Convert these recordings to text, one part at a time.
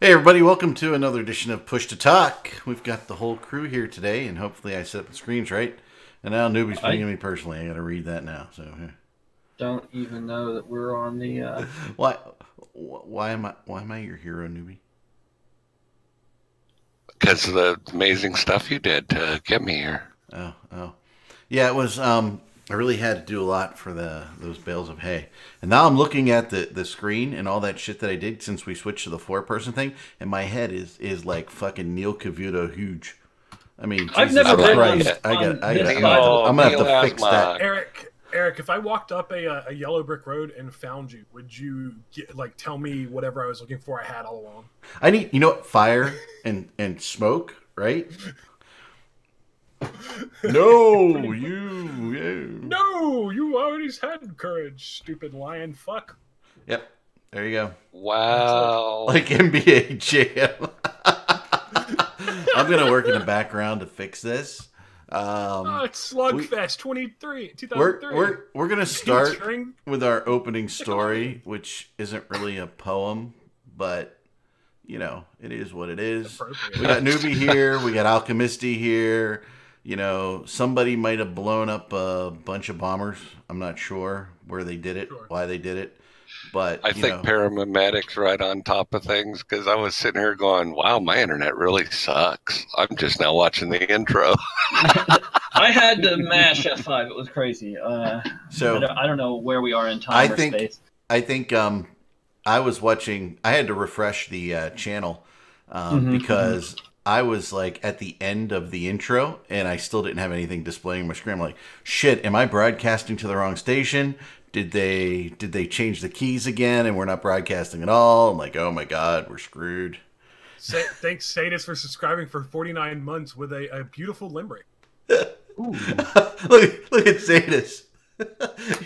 Hey everybody, welcome to another edition of Push to Talk. We've got the whole crew here today, and hopefully I set up the screens right. And now Newbie's pinging me personally. I got to read that now. So don't even know that we're on the. Why am I your hero, Newbie? Because of the amazing stuff you did to get me here. Oh, yeah. It was. I really had to do a lot for those bales of hay. And now I'm looking at the screen and all that shit that I did since we switched to the 4-person thing, and my head is like fucking Neil Cavuto huge. I mean, I've Jesus never been Christ. I'm gonna have to fix that. Eric, if I walked up a yellow brick road and found you, would you tell me whatever I was looking for I had all along? I need, fire and smoke, right? No, you already had courage, stupid lion fuck. Yep, there you go. Wow. Like NBA Jam. I'm going to work in the background to fix this. It's Slugfest 2003. We're going to start with our opening story, which isn't really a poem, but, it is what it is. We got Newbie here. We got Alchemisty here. Somebody might have blown up a bunch of bombers. I'm not sure where they did it, why they did it. But I think Paramedics right on top of things, because I was sitting here going, wow, my internet really sucks. I'm just now watching the intro. I had to mash F5. It was crazy. So I don't know where we are in time or space. I think I was watching. I had to refresh the channel because I was like at the end of the intro and I still didn't have anything displaying my screen. I'm like, shit, am I broadcasting to the wrong station? Did they change the keys again and we're not broadcasting at all? I'm like, oh my God, we're screwed. Thanks, Sadis, for subscribing for 49 months with a beautiful limerick. Look at Sadis.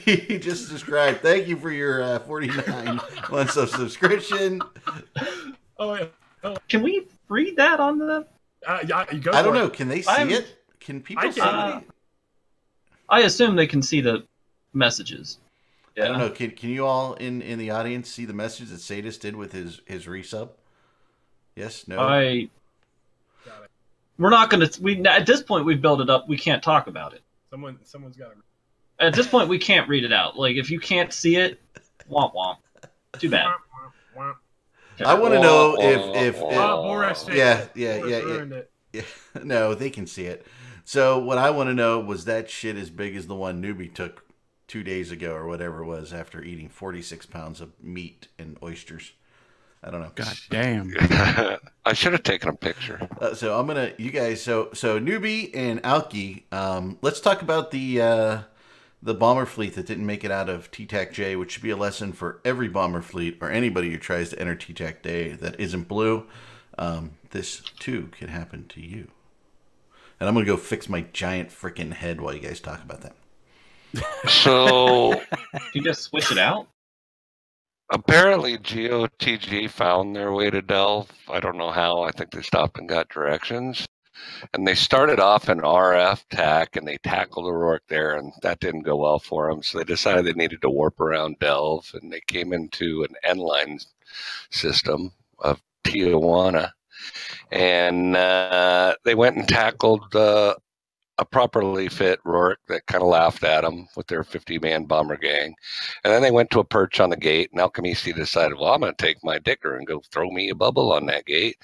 He just described, thank you for your 49 months of subscription. Oh, yeah. Can we read that on the... yeah, you go I don't know. Can they see it? Can people see it? I assume they can see the messages. Yeah. I don't know. Can you all in the audience see the message that Sadis did with his resub? Yes? No? We're not going to... At this point, we've built it up. We can't talk about it. Someone's got to... At this point, we can't read it out. Like, if you can't see it, womp womp. Too bad. I want to know if yeah. No, they can see it. So what I want to know was that shit as big as the one Newbie took 2 days ago or whatever it was after eating 46 pounds of meat and oysters. I don't know. God damn. I should have taken a picture. So I'm gonna, you guys. So Newbie and Alki. Let's talk about the bomber fleet that didn't make it out of TTAC-J, which should be a lesson for every bomber fleet or anybody who tries to enter TTAC-J that isn't blue. This too could happen to you. And I'm going to go fix my giant freaking head while you guys talk about that. So... you just switch it out? Apparently GOTG found their way to Delve. I don't know how. I think they stopped and got directions. And they started off in RF TAC, and they tackled O'Rourke there, and that didn't go well for them. So they decided they needed to warp around Delve, and they came into an N-line system of Tijuana. And they went and tackled a properly fit Rourke that kind of laughed at them with their 50-man bomber gang. And then they went to a perch on the gate, and Alchemisi decided, well, I'm going to take my dicker and go throw me a bubble on that gate.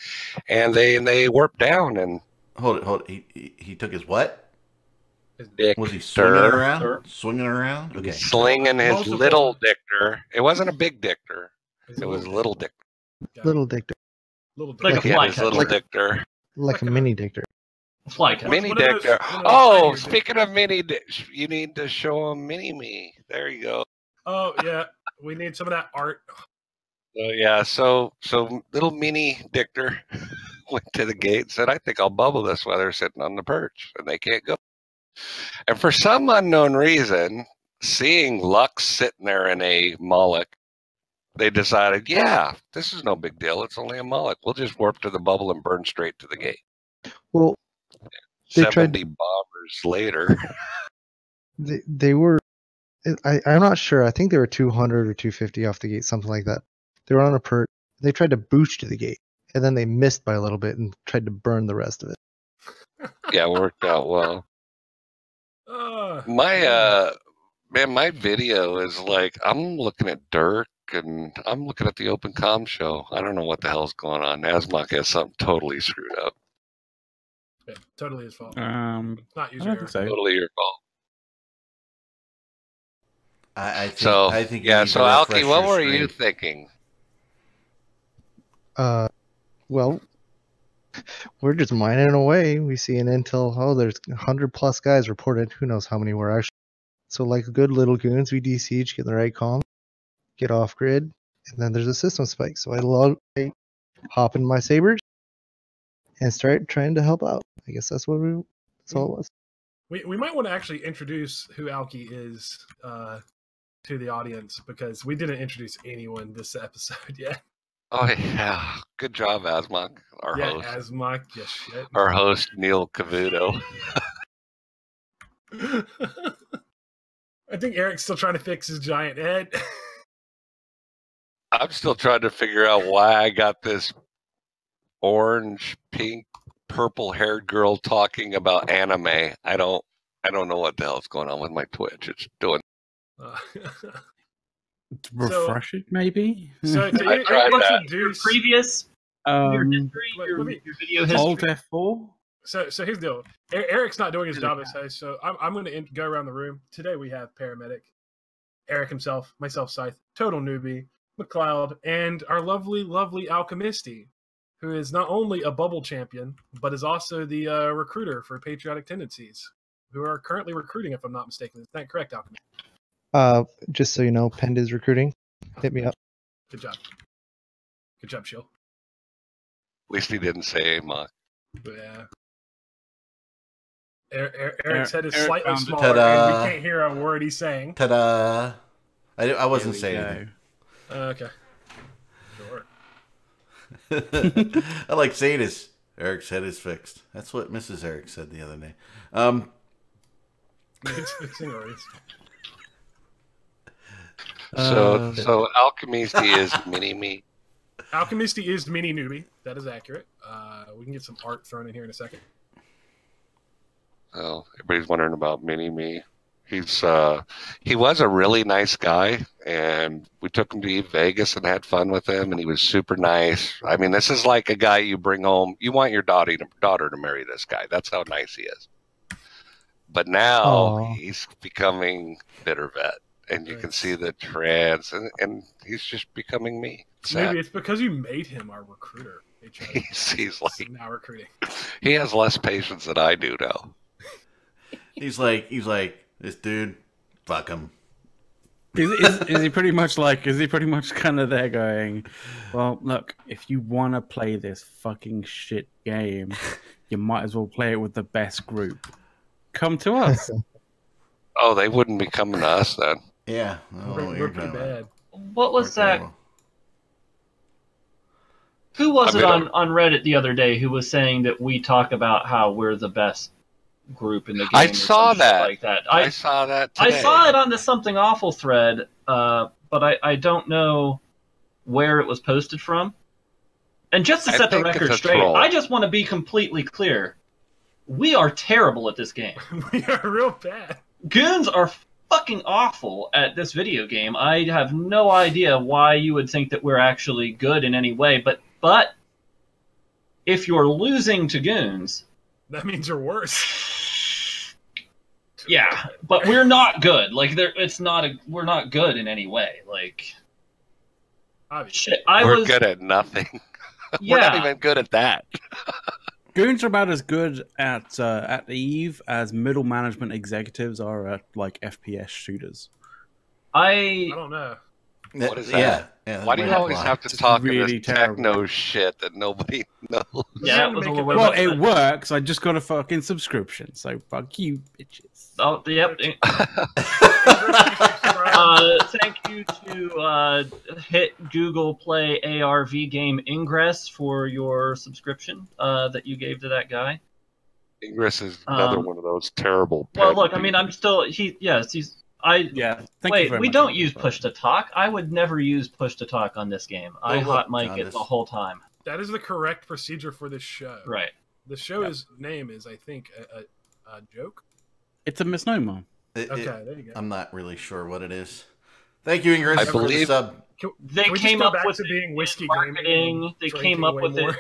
And they warped down and... Hold it. He took his what? His dick. Was he swinging it around? Sir? Swinging it around? Okay. Slinging his little dictor. It wasn't a big dictor. It was a little dictor. Little dictor. Like a little dictor. Like a mini dictor. Mini dictor. Oh, speaking of mini dictor, you need to show them mini-me. There you go. Oh, yeah. We need some of that art. So little mini dictor went to the gate and said, I think I'll bubble this while they're sitting on the perch, and they can't go. And for some unknown reason, seeing Lux sitting there in a Moloch, they decided, yeah, this is no big deal. It's only a Moloch. We'll just warp to the bubble and burn straight to the gate. Well, 70 bombers later. They were, I'm not sure. I think they were 200 or 250 off the gate, something like that. They were on a perch. They tried to boost to the gate, and then they missed by a little bit and tried to burn the rest of it. Yeah, it worked out well. My video is like, I'm looking at Dirk and I'm looking at the Open Com show. I don't know what the hell's going on. Asmok has something totally screwed up. Yeah, totally his fault. Not user error. So. Totally your fault. I think. Yeah. So Alki, what were you thinking? Well, we're just mining away. We see an intel. There's 100+ guys reported. Who knows how many were actually. So like good little goons, we DC'd, get the right comm, get off grid, and then there's a system spike. So I hop in my sabers and start trying to help out. I guess that's all it was. We might want to actually introduce who Alki is to the audience, because we didn't introduce anyone this episode yet. Oh yeah, good job, Asmok, our host. Asmok, yes, shit. Our host Neil Cavuto. I think Eric's still trying to fix his giant head. I'm still trying to figure out why I got this orange, pink, purple-haired girl talking about anime. I don't know what the hell's going on with my Twitch. It's doing. Refresh it, maybe. So, what's your previous your history, your video history? Alt F4. So here's the deal. Eric's not doing his job as host, so I'm going to go around the room. Today we have Paramedic, Eric himself, myself, Scythe, Total Newbie, McLeod, and our lovely, lovely Alchemisti, who is not only a bubble champion, but is also the recruiter for Patriotic Tendencies, who are currently recruiting, if I'm not mistaken. Is that correct, Alchemist? Just so you know, Pend is recruiting. Hit me up. Good job. Good job, Shield. At least he didn't say Mock. Yeah. Eric's head is slightly smaller, Ta-da. and we can't hear a word he's saying. Ta-da! I wasn't saying anything. Okay. Sure. I like saying this. Eric's head is fixed. That's what Mrs. Eric said the other day. It's fixing already. So Alchemisti is mini-me. Alchemisti is mini newbie. That is accurate. We can get some art thrown in here in a second. Oh, everybody's wondering about mini-me. He was a really nice guy, and we took him to Vegas and had fun with him, and he was super nice. I mean, this is like a guy you bring home. You want your daughter to marry this guy. That's how nice he is. But now he's becoming bitter vet, and you can see the trends, and he's just becoming me. Maybe it's because you made him our recruiter. He's like now recruiting. He has less patience than I do now. He's like this dude. Fuck him. Is he pretty much like? Is he pretty much kind of there going? Well, look, if you want to play this fucking shit game, you might as well play it with the best group. Come to us. Oh, they wouldn't be coming to us then. Yeah, we're pretty bad. What was that? Who was it on Reddit the other day who was saying that we talk about how we're the best group in the game? I saw that. Like that. I saw that today. I saw it on the Something Awful thread, but I don't know where it was posted from. And just to set the record straight, I just want to be completely clear. We are terrible at this game. We are real bad. Goons are fucking awful at this video game. I have no idea why you would think that we're actually good in any way, but if you're losing to Goons, that means you're worse. Yeah, but we're not good. Like we're not good in any way. Like obviously. We're good at nothing. Yeah. We're not even good at that. Goons are about as good at EVE as middle management executives are at like FPS shooters. I don't know. What is that? Yeah, why do you always have to talk really this techno shit that nobody knows? Yeah, it works. I just got a fucking subscription, so fuck you, bitches. Oh, yep. Thank you to hit Google Play ARV game Ingress for your subscription that you gave to that guy. Ingress is another one of those terrible. Well, look, I mean, I'm still he's. Wait, we don't use push to talk. I would never use push to talk on this game. I hot mic it the whole time. That is the correct procedure for this show. Right. The show's name is, I think, a joke. It's a misnomer. Okay, there you go. I'm not really sure what it is. Thank you, Ingress, I for the believe- sub. They Can we came just go up back with to being whiskey marketing. gaming. They drinking came up way with more? it.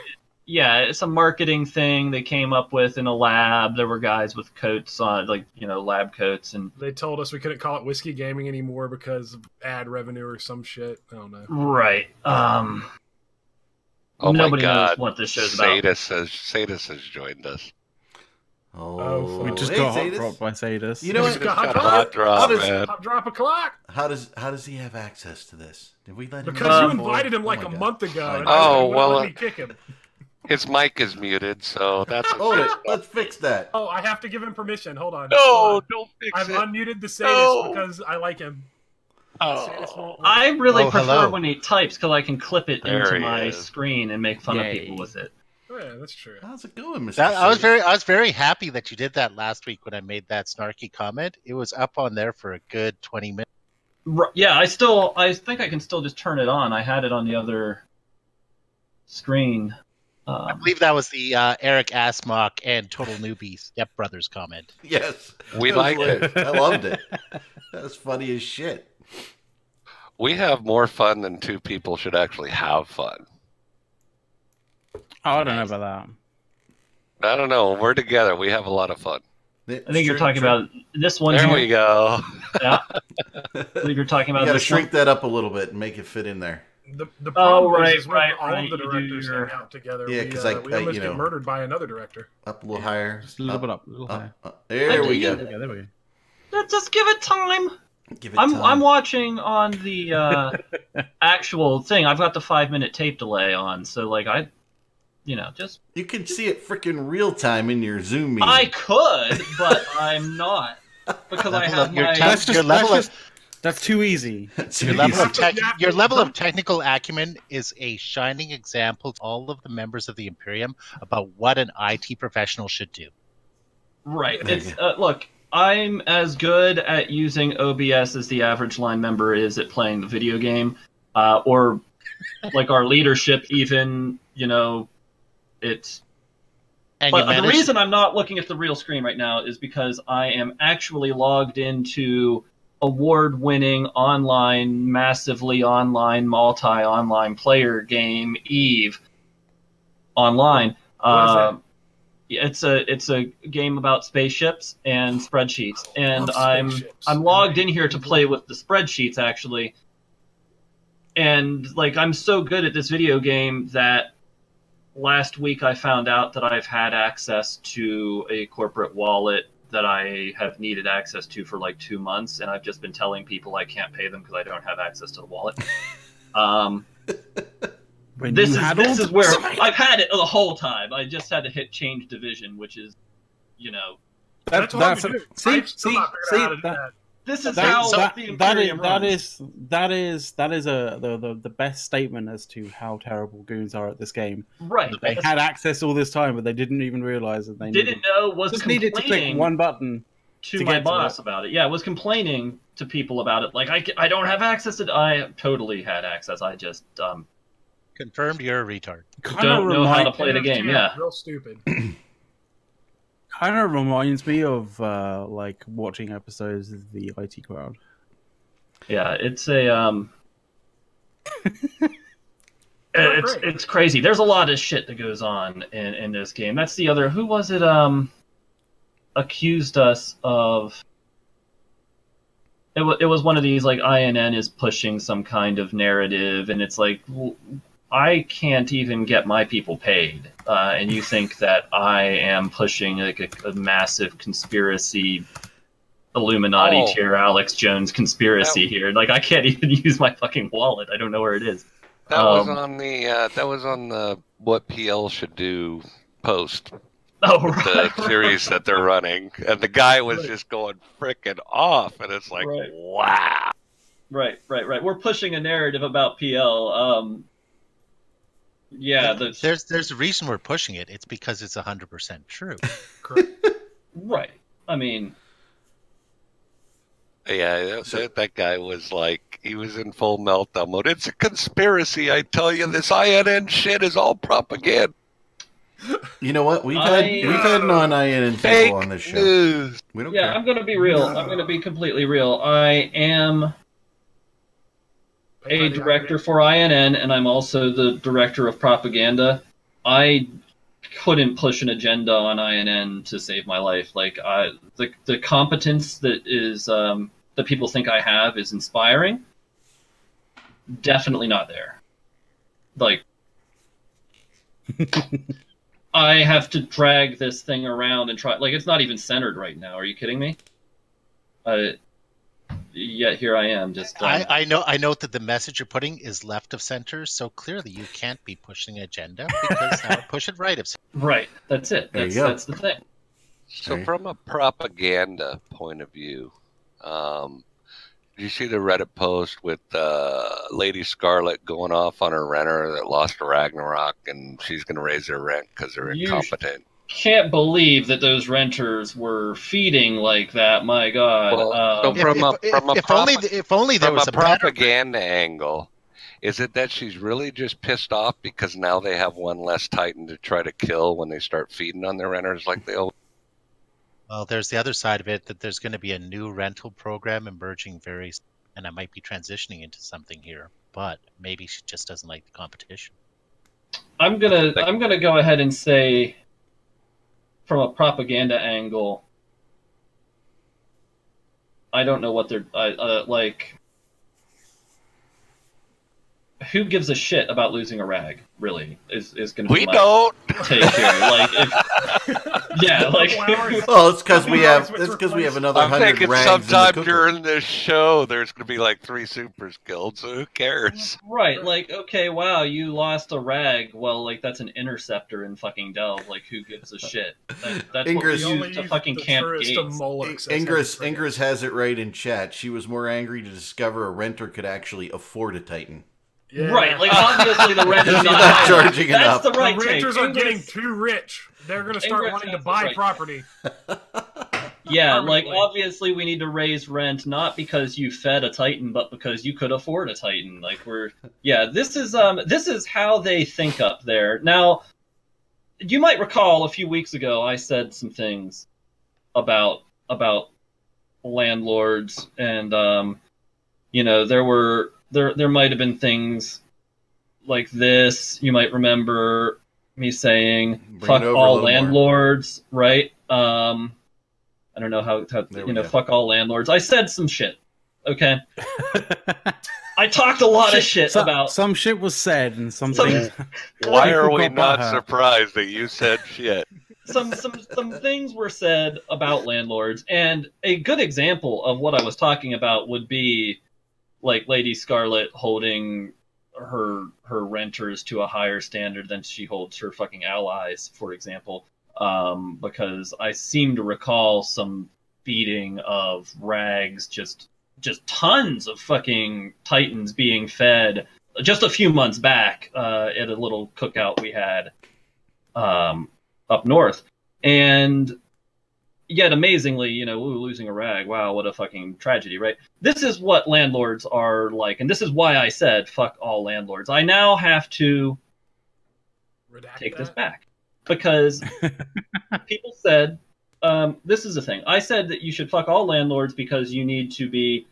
Yeah, it's a marketing thing they came up with in a lab. There were guys with coats on, like, lab coats, and They told us we couldn't call it whiskey gaming anymore because of ad revenue or some shit. I don't know. right. Oh Nobody my God. knows what this show's about. Sadis has joined us. Oh, We just hey, got hot Sadis. dropped by Sadis. You know Just what? got Got hot a hot How drop, does- man. Top drop o'clock. How does he have access to this? Did we let him? Because you in? invited him Oh like my a God. month ago. I And know. Oh, wouldn't well, let me kick him. His mic is muted, so that's Hold it. Let's fix that. Oh, I have to give him permission. Hold on. No, Hold on. don't fix I've it. unmuted the sadist No. because I like him. Sadist Oh. won't- I really Oh, prefer hello. when he types because I can clip it There into he my is. screen and make fun of Yay. people with it. Oh, yeah, that's true. How's it going, Mr. I was Sadis? very happy that you did that last week when I made that snarky comment. It was up on there for a good 20 minutes. Yeah, I think I can still just turn it on. I had it on the other screen. I believe that was the Eric Asmock and Total Newbie Step Brothers comment. Yes, We That was like lit. it. I loved it. That was funny as shit. We have more fun than two people should actually have fun. Oh, I don't know about that. I don't know. We're together. We have a lot of fun. I think you're talking about this one There here. we go. Yeah. I think you're talking You about got to this one. shrink that up a little bit and make it fit in there. The problem right, is when right, all right. of the You do directors your- hang out together. Yeah, we 'cause we I- almost you get know- murdered by another director. Up a little higher. Just a little bit up, a little higher. There we do go. There we go. There we go. Just give it time. Give it I'm time. watching on the actual thing. I've got the 5-minute tape delay on, so like just You can see it freaking real time in your Zoom meeting. I could, but I'm not because I Level have of your my. time- That's just, your level that's, just, that's too easy. Your level of technical acumen is a shining example to all of the members of the Imperium about what an IT professional should do. Right. It's look. I'm as good at using OBS as the average line member is at playing the video game, or like our leadership. Even it's. And But you the manage, reason I'm not looking at the real screen right now is because I am actually logged into award-winning online, massively online, multi-online player game EVE online. What is that? It's a game about spaceships and spreadsheets, and Love I'm spaceships. logged in here to play with the spreadsheets actually. And like I'm so good at this video game that last week I found out that I've had access to a corporate wallet that I have needed access to for like 2 months, and I've just been telling people I can't pay them because I don't have access to the wallet. When This you is had this all- is where I've had it the whole time. I just had to hit change division, which is, That's hard to do. see, I've still see, not see, figured out how to do that, that. this is that, how that, the that Imperium runs. that is the best statement as to how terrible goons are at this game. Right. They had access all this time, but they didn't even realize that they Didn't know was just needed to click complaining one button. to to my get to boss it. about it. Yeah, was complaining to people about it. Like I don't have access to. I totally had access. I just confirmed you're a retard. don't know how to play the game. Yeah. Real stupid. Kind of reminds me of like watching episodes of the IT Crowd. Yeah, it's a great. it's crazy. There's a lot of shit that goes on in this game. That's the other. Who was it? Accused us of. It was one of these like INN is pushing some kind of narrative, and it's like I can't even get my people paid, and you think that I am pushing like a massive conspiracy. Illuminati tier Alex Jones conspiracy here. Like I can't even use my fucking wallet. I don't know where it is. That was on the what PL should do post. Oh, The right. series that they're running, and the guy was just going frickin' off, and it's like, Right. wow. Right. We're pushing a narrative about PL. Yeah, There's a reason we're pushing it. It's because it's 100% true. Correct. right. I mean, Yeah, that guy was like, he was in full meltdown mode. It's a conspiracy, I tell you. This INN shit is all propaganda. You know what? We've had non-INN people on this show. News. We don't care. I'm gonna be real. I'm gonna be completely real. I am a director for INN, and I'm also the director of propaganda. I couldn't push an agenda on INN to save my life. Like, the competence that is that people think I have is inspiring. Definitely not there. Like, I have to drag this thing around and try. Like, it's not even centered right now. Are you kidding me? Yet here I am. Just I note that the message you're putting is left of center, so clearly you can't be pushing an agenda because that would push it right of center. Right. That's it. That's the thing. So from a propaganda point of view, did you see the Reddit post with Lady Scarlet going off on her renter that lost to Ragnarok, and she's going to raise their rent because they're incompetent? Can't believe that those renters were feeding like that. My God! Well, if only there was a propaganda angle. Is it that she's really just pissed off because now they have one less Titan to try to kill when they start feeding on their renters like they always? Well, there's the other side of it, that there's going to be a new rental program emerging and I might be transitioning into something here, but maybe she just doesn't like the competition. I'm gonna go ahead and say, from a propaganda angle, I don't know what they're like. Who gives a shit about losing a rag? Really, is going to be my take here. Like, well, it's because we have another 100 rags. Sometime during this show, there's going to be like 3 supers killed. So who cares? Right? Like, okay, wow, you lost a rag. Well, like, that's an interceptor in fucking Delve. Like, who gives a shit? That's Ingress, what we use to fucking camp gates. Ingress has it right in chat. She was more angry to discover a renter could actually afford a Titan. Yeah. Right, like, obviously the renters are not charging enough. That's the right The renters are getting too rich. They're going to start wanting to buy property. Yeah, like, obviously we need to raise rent, not because you fed a Titan, but because you could afford a Titan. Like, this is how they think up there. Now, you might recall a few weeks ago I said some things about landlords, and there might have been things like this. You might remember me saying, fuck all landlords, right? I don't know how fuck all landlords. I said some shit, okay? I talked a lot of shit about... Some shit was said, and some things... Why are we not surprised that you said shit? Some things were said about landlords, and a good example of what I was talking about would be like Lady Scarlet holding her renters to a higher standard than she holds her fucking allies, for example. Because I seem to recall some feeding of rags, just tons of fucking Titans being fed just a few months back at a little cookout we had up north. And yet, amazingly, losing a rag, wow, what a fucking tragedy, right? This is what landlords are like, and this is why I said, fuck all landlords. I now have to take this back, because people said, this is the thing. I said that you should fuck all landlords because you need to be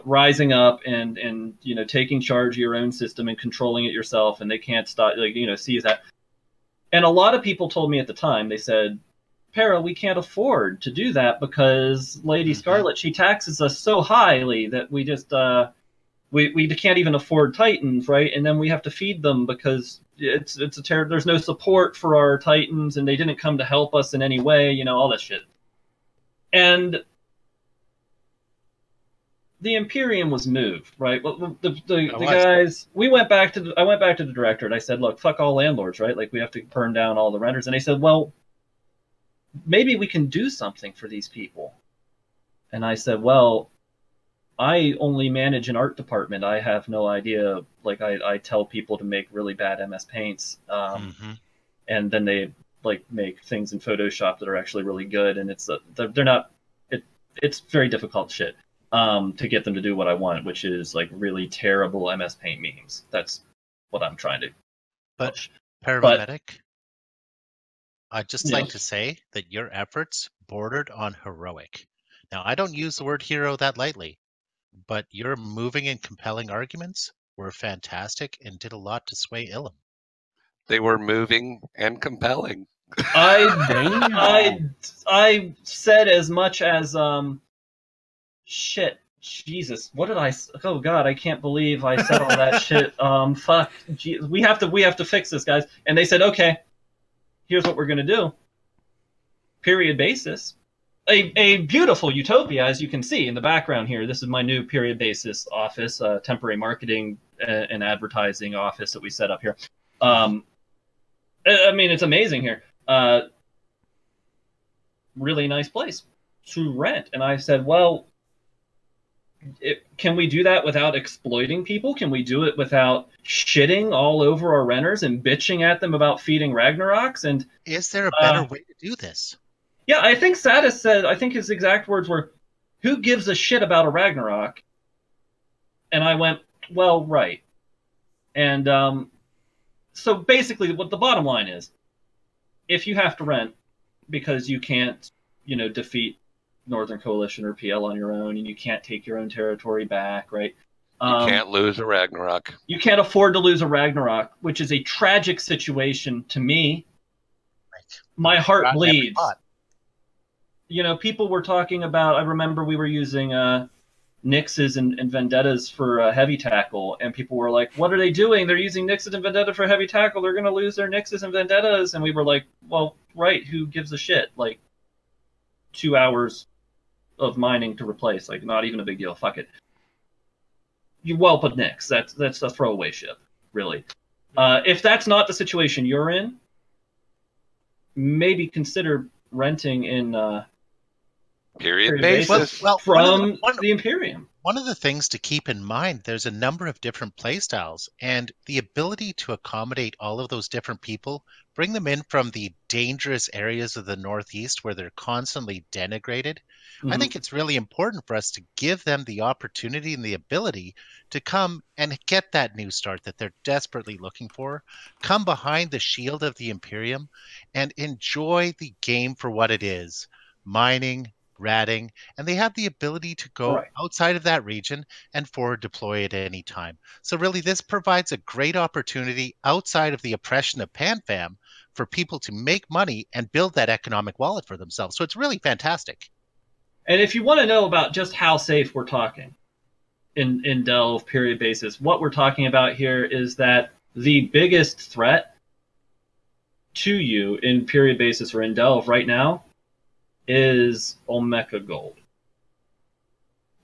rising up and taking charge of your own system and controlling it yourself, and they can't stop, seize that. And a lot of people told me at the time, they said, Para, we can't afford to do that because Lady Scarlet, she taxes us so highly that we just we can't even afford Titans, right? And then we have to feed them because it's a there's no support for our Titans, and they didn't come to help us in any way, all that shit. And the Imperium was moved, right? Well, the guys, I went back to the director and I said, look, fuck all landlords, right? Like, we have to burn down all the renters. And they said, well, maybe we can do something for these people. And I said, well, I only manage an art department. I have no idea. Like, I tell people to make really bad MS Paints. And then they make things in Photoshop that are actually really good. And it's very difficult shit. to get them to do what I want, which is like really terrible MS Paint memes. That's what I'm trying to push. Paramedic, I'd just like to say that your efforts bordered on heroic. Now, I don't use the word hero that lightly, but your moving and compelling arguments were fantastic and did a lot to sway Ilum. They were moving and compelling. I said as much as shit. Jesus, what did I? Oh God, I can't believe I said all that shit. Fuck. We have to fix this, guys. And they said, okay, here's what we're gonna do. Period basis. A beautiful utopia, as you can see in the background here. This is my new period basis office, temporary marketing and advertising office that we set up here. I mean, it's amazing here. Really nice place to rent. And I said, well, can we do that without exploiting people? Can we do it without shitting all over our renters and bitching at them about feeding Ragnaroks? And is there a better way to do this? Yeah, I think Satis said, I think his exact words were, who gives a shit about a Ragnarok? And I went, well, right. And so basically what the bottom line is, if you have to rent because you can't, defeat Northern Coalition or PL on your own, and you can't take your own territory back, right? You can't lose a Ragnarok. You can't afford to lose a Ragnarok, which is a tragic situation to me. Right. My heart bleeds. People were talking about, I remember we were using Nixes and Vendettas for heavy tackle, and people were like, what are they doing? They're using Nixes and Vendetta for heavy tackle. They're going to lose their Nixes and Vendettas. And we were like, well, right, who gives a shit? Like, 2 hours of mining to replace, like, not even a big deal. Fuck it. You whelp a Nix. That's a throwaway ship, really. If that's not the situation you're in, maybe consider renting in period basis from the Imperium. One of the things to keep in mind, there's a number of different playstyles, and the ability to accommodate all of those different people, bring them in from the dangerous areas of the Northeast where they're constantly denigrated. Mm-hmm. I think it's really important for us to give them the opportunity and the ability to come and get that new start that they're desperately looking for, come behind the shield of the Imperium, and enjoy the game for what it is, mining, ratting, and they have the ability to go outside of that region and forward deploy at any time. So really, this provides a great opportunity outside of the oppression of PanFam for people to make money and build that economic wallet for themselves. So it's really fantastic. And if you want to know about just how safe we're talking in Delve period basis, what we're talking about here is that the biggest threat to you in period basis or in Delve right now is Olmeca Gold.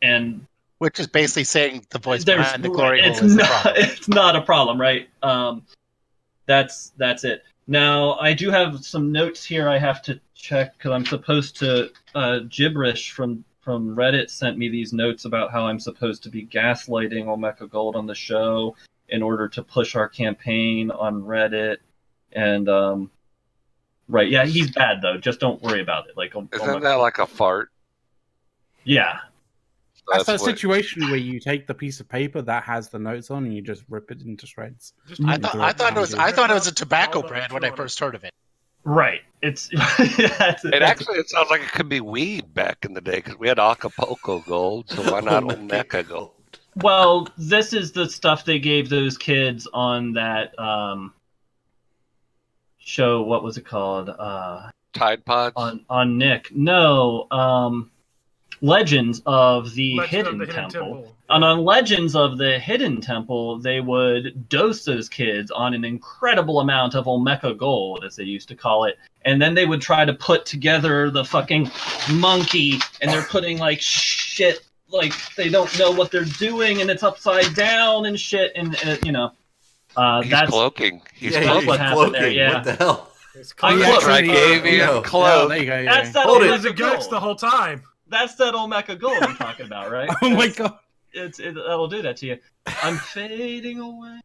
And which is basically saying the voice behind the glory hole is a problem. It's not a problem, right? That's it. Now, I do have some notes here I have to check because I'm supposed to Gibberish from Reddit sent me these notes about how I'm supposed to be gaslighting Olmeca Gold on the show in order to push our campaign on Reddit. And right, yeah, he's bad though. Just don't worry about it. Like, isn't that like a fart? Yeah, that's that situation where you take the piece of paper that has the notes on and you just rip it into shreds. I thought it was a tobacco brand when I first heard of it. Right. It sounds like it could be weed back in the day because we had Acapulco Gold, so why not Olmeca Gold? Well, this is the stuff they gave those kids on that show. What was it called? Tide Pods? On Nick. No, Legends of the Hidden Temple. And on Legends of the Hidden Temple, they would dose those kids on an incredible amount of Olmeca Gold, as they used to call it. And then they would try to put together the fucking monkey, and they're putting, like, shit, like, they don't know what they're doing, and it's upside down and shit, and he's that's cloaking. He's cloaking. There, yeah. What the hell? I gave you a cloak. There you go. That's that Hold it. The guts the whole time. That's that Olmeca Gold I'm talking about, right? Oh my god. That'll do that to you. I'm fading away.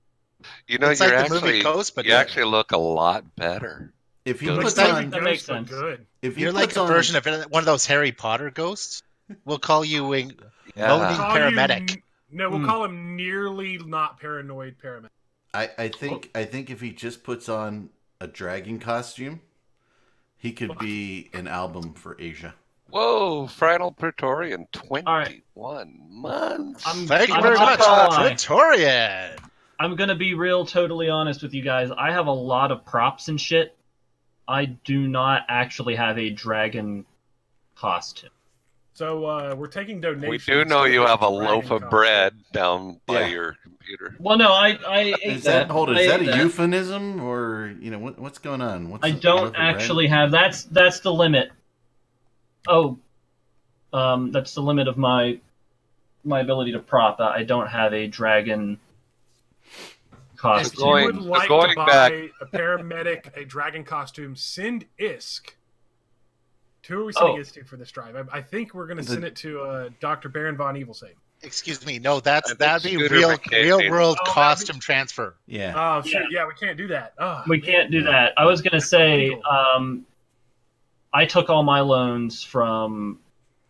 You know, it's you're like actually, the movie Ghost, but you actually look a lot better. If he puts puts on, that makes sense. If you're like a version of one of those Harry Potter ghosts. We'll call you moaning paramedic. We'll call him nearly not paranoid paramedic. I think if he just puts on a dragon costume, he could be an album for Asia. Whoa, Final Praetorian, 21 months. Thank you very much, Praetorian. I'm going to be totally honest with you guys. I have a lot of props and shit. I do not actually have a dragon costume. So we're taking donations. We do know you have a loaf of bread down by your computer. Well, no, I ate that. Hold on, is that a euphemism, or what's going on? I don't actually have. That's the limit. Oh, that's the limit of my ability to prop. I don't have a dragon costume. If you would like to buy a paramedic, a dragon costume, send ISK. Who are we sending this to for this drive? I think we're going to send it to Dr. Baron von Evilsane. Excuse me. No, that'd be real world costume transfer. Yeah. Oh, shit. Yeah, we can't do that. Oh, we can't do that. I was going to say, I took all my loans from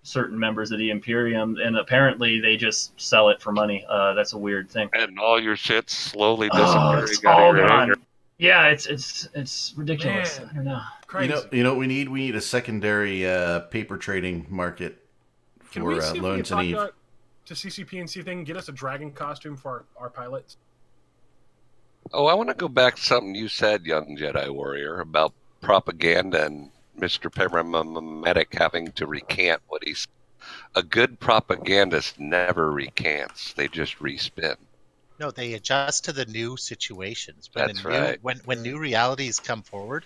certain members of the Imperium, and apparently they just sell it for money. That's a weird thing. And all your shit's slowly disappearing. It's all gone. Yeah, it's ridiculous. Man. I don't know. Crazy. You know what we need? We need a secondary paper trading market for loans and Eve. To CCP and see if they can get us a dragon costume for our pilots. Oh, I want to go back to something you said, young Jedi warrior, about propaganda and Mr. Paramedic having to recant what he's. A good propagandist never recants; they just respin. No, they adjust to the new situations. That's right. When new realities come forward,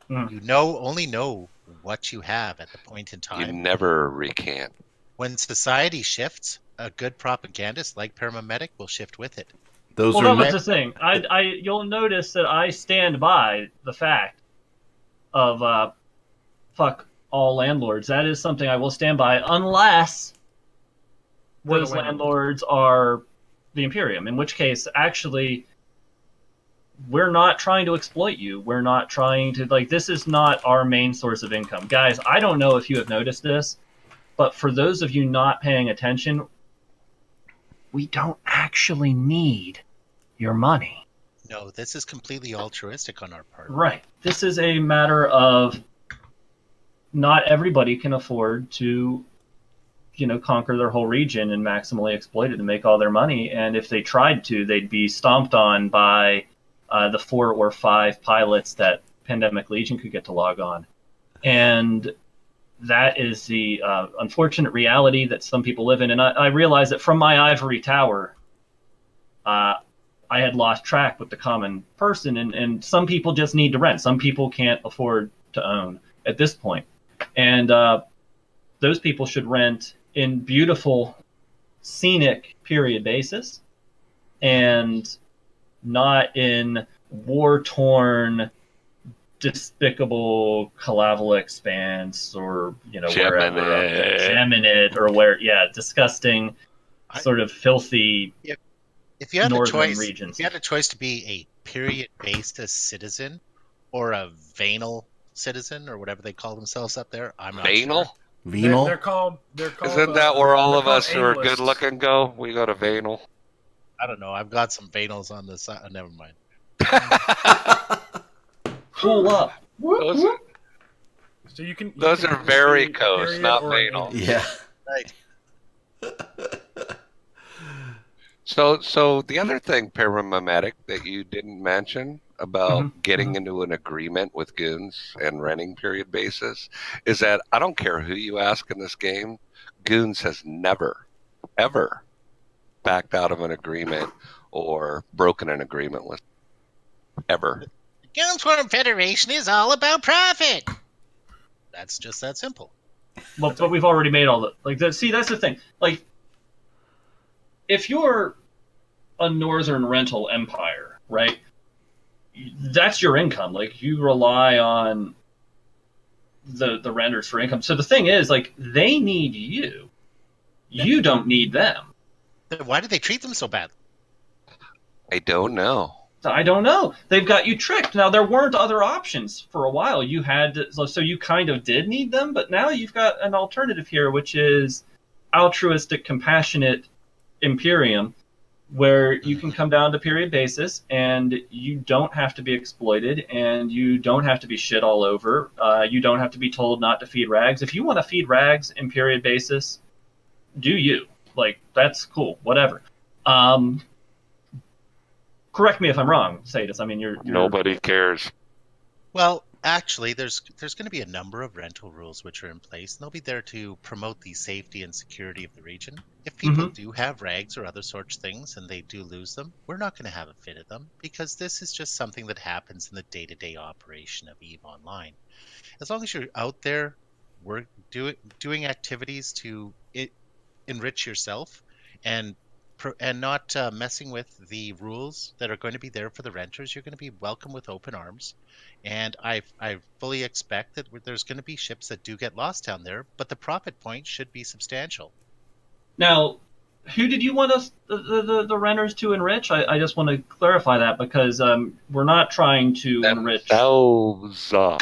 you only know what you have at the point in time. You never recant. When society shifts, a good propagandist like Paramedic will shift with it. That was the thing. You'll notice that I stand by the fact of fuck all landlords. That is something I will stand by unless those landlords are the Imperium, in which case, actually, we're not trying to exploit you. We're not trying to, this is not our main source of income. Guys, I don't know if you have noticed this, but for those of you not paying attention, we don't actually need your money. No, this is completely altruistic on our part. Right. This is a matter of not everybody can afford to conquer their whole region and maximally exploit it and make all their money. And if they tried to, they'd be stomped on by the 4 or 5 pilots that Pandemic Legion could get to log on. And that is the unfortunate reality that some people live in. And I realized that from my ivory tower, I had lost track with the common person. And some people just need to rent. Some people can't afford to own at this point. And those people should rent in beautiful, scenic period basis, and not in war-torn, despicable Calavel Expanse or wherever, Geminate, or disgusting, sort of filthy. If you had northern regions. If you had a choice to be a period-based citizen or a venal citizen or whatever they call themselves up there, I'm not venal. Sure. Venal? They're called. Isn't that where all of us who are good looking go? We go to venal. I don't know. I've got some venals on the side. Never mind. Pull up. So you can. Those are varicose, not venal. Yeah. Right. So the other thing, Paramedic, that you didn't mention about getting into an agreement with goons and renting period basis is that I don't care who you ask in this game, goons has never, ever backed out of an agreement or broken an agreement with ever. The Goonsworm Federation is all about profit. That's just that simple. Well, but we've already made all the see. That's the thing. If you're a northern rental empire, right? That's your income. You rely on the renters for income. So the thing is, they need you. You don't need them. Why do they treat them so badly? I don't know. I don't know. They've got you tricked. Now, there weren't other options for a while. You had to, so you kind of did need them, but now you've got an alternative here, which is altruistic, compassionate Imperium, where you can come down to period basis, and you don't have to be exploited, and you don't have to be shit all over. You don't have to be told not to feed rags. If you want to feed rags in period basis, do you. Like, that's cool. Whatever. Correct me if I'm wrong, Sadis. I mean, you're... Nobody cares. Well, actually, there's going to be a number of rental rules which are in place, and they'll be there to promote the safety and security of the region. If people do have rags or other sorts of things and they do lose them, we're not going to have a fit of them, because this is just something that happens in the day-to-day operation of EVE Online. As long as you're out there doing activities to enrich yourself and not messing with the rules that are going to be there for the renters, you're going to be welcome with open arms. And I fully expect that there's going to be ships that do get lost down there, but the profit point should be substantial. Now, who did you want us, the renters, to enrich? I just want to clarify that, because we're not trying to enrich. The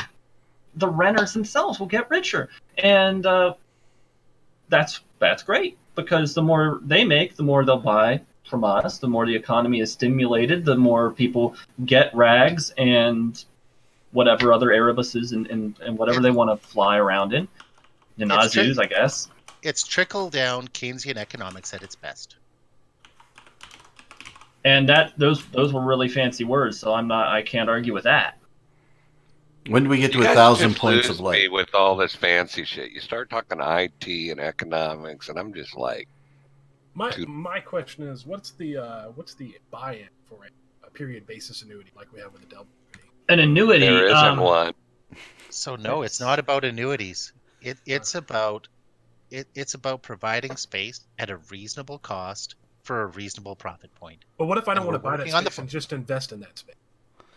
renters themselves will get richer. And that's great, because the more they make, the more they'll buy from us, the more the economy is stimulated, the more people get rags and whatever other Erebuses and whatever they want to fly around in. Nazus, I guess. It's trickle-down Keynesian economics at its best. And those were really fancy words, so I can't argue with that. When do we get to 1,000 points of light? With all this fancy shit, you start talking IT and economics, and I'm just like, my question is, what's the buy-in for a period basis annuity like we have with the Delta? An annuity. There isn't one. So no, it's not about annuities. It's about providing space at a reasonable cost for a reasonable profit point. But what if I don't want to buy that space and just invest in that space?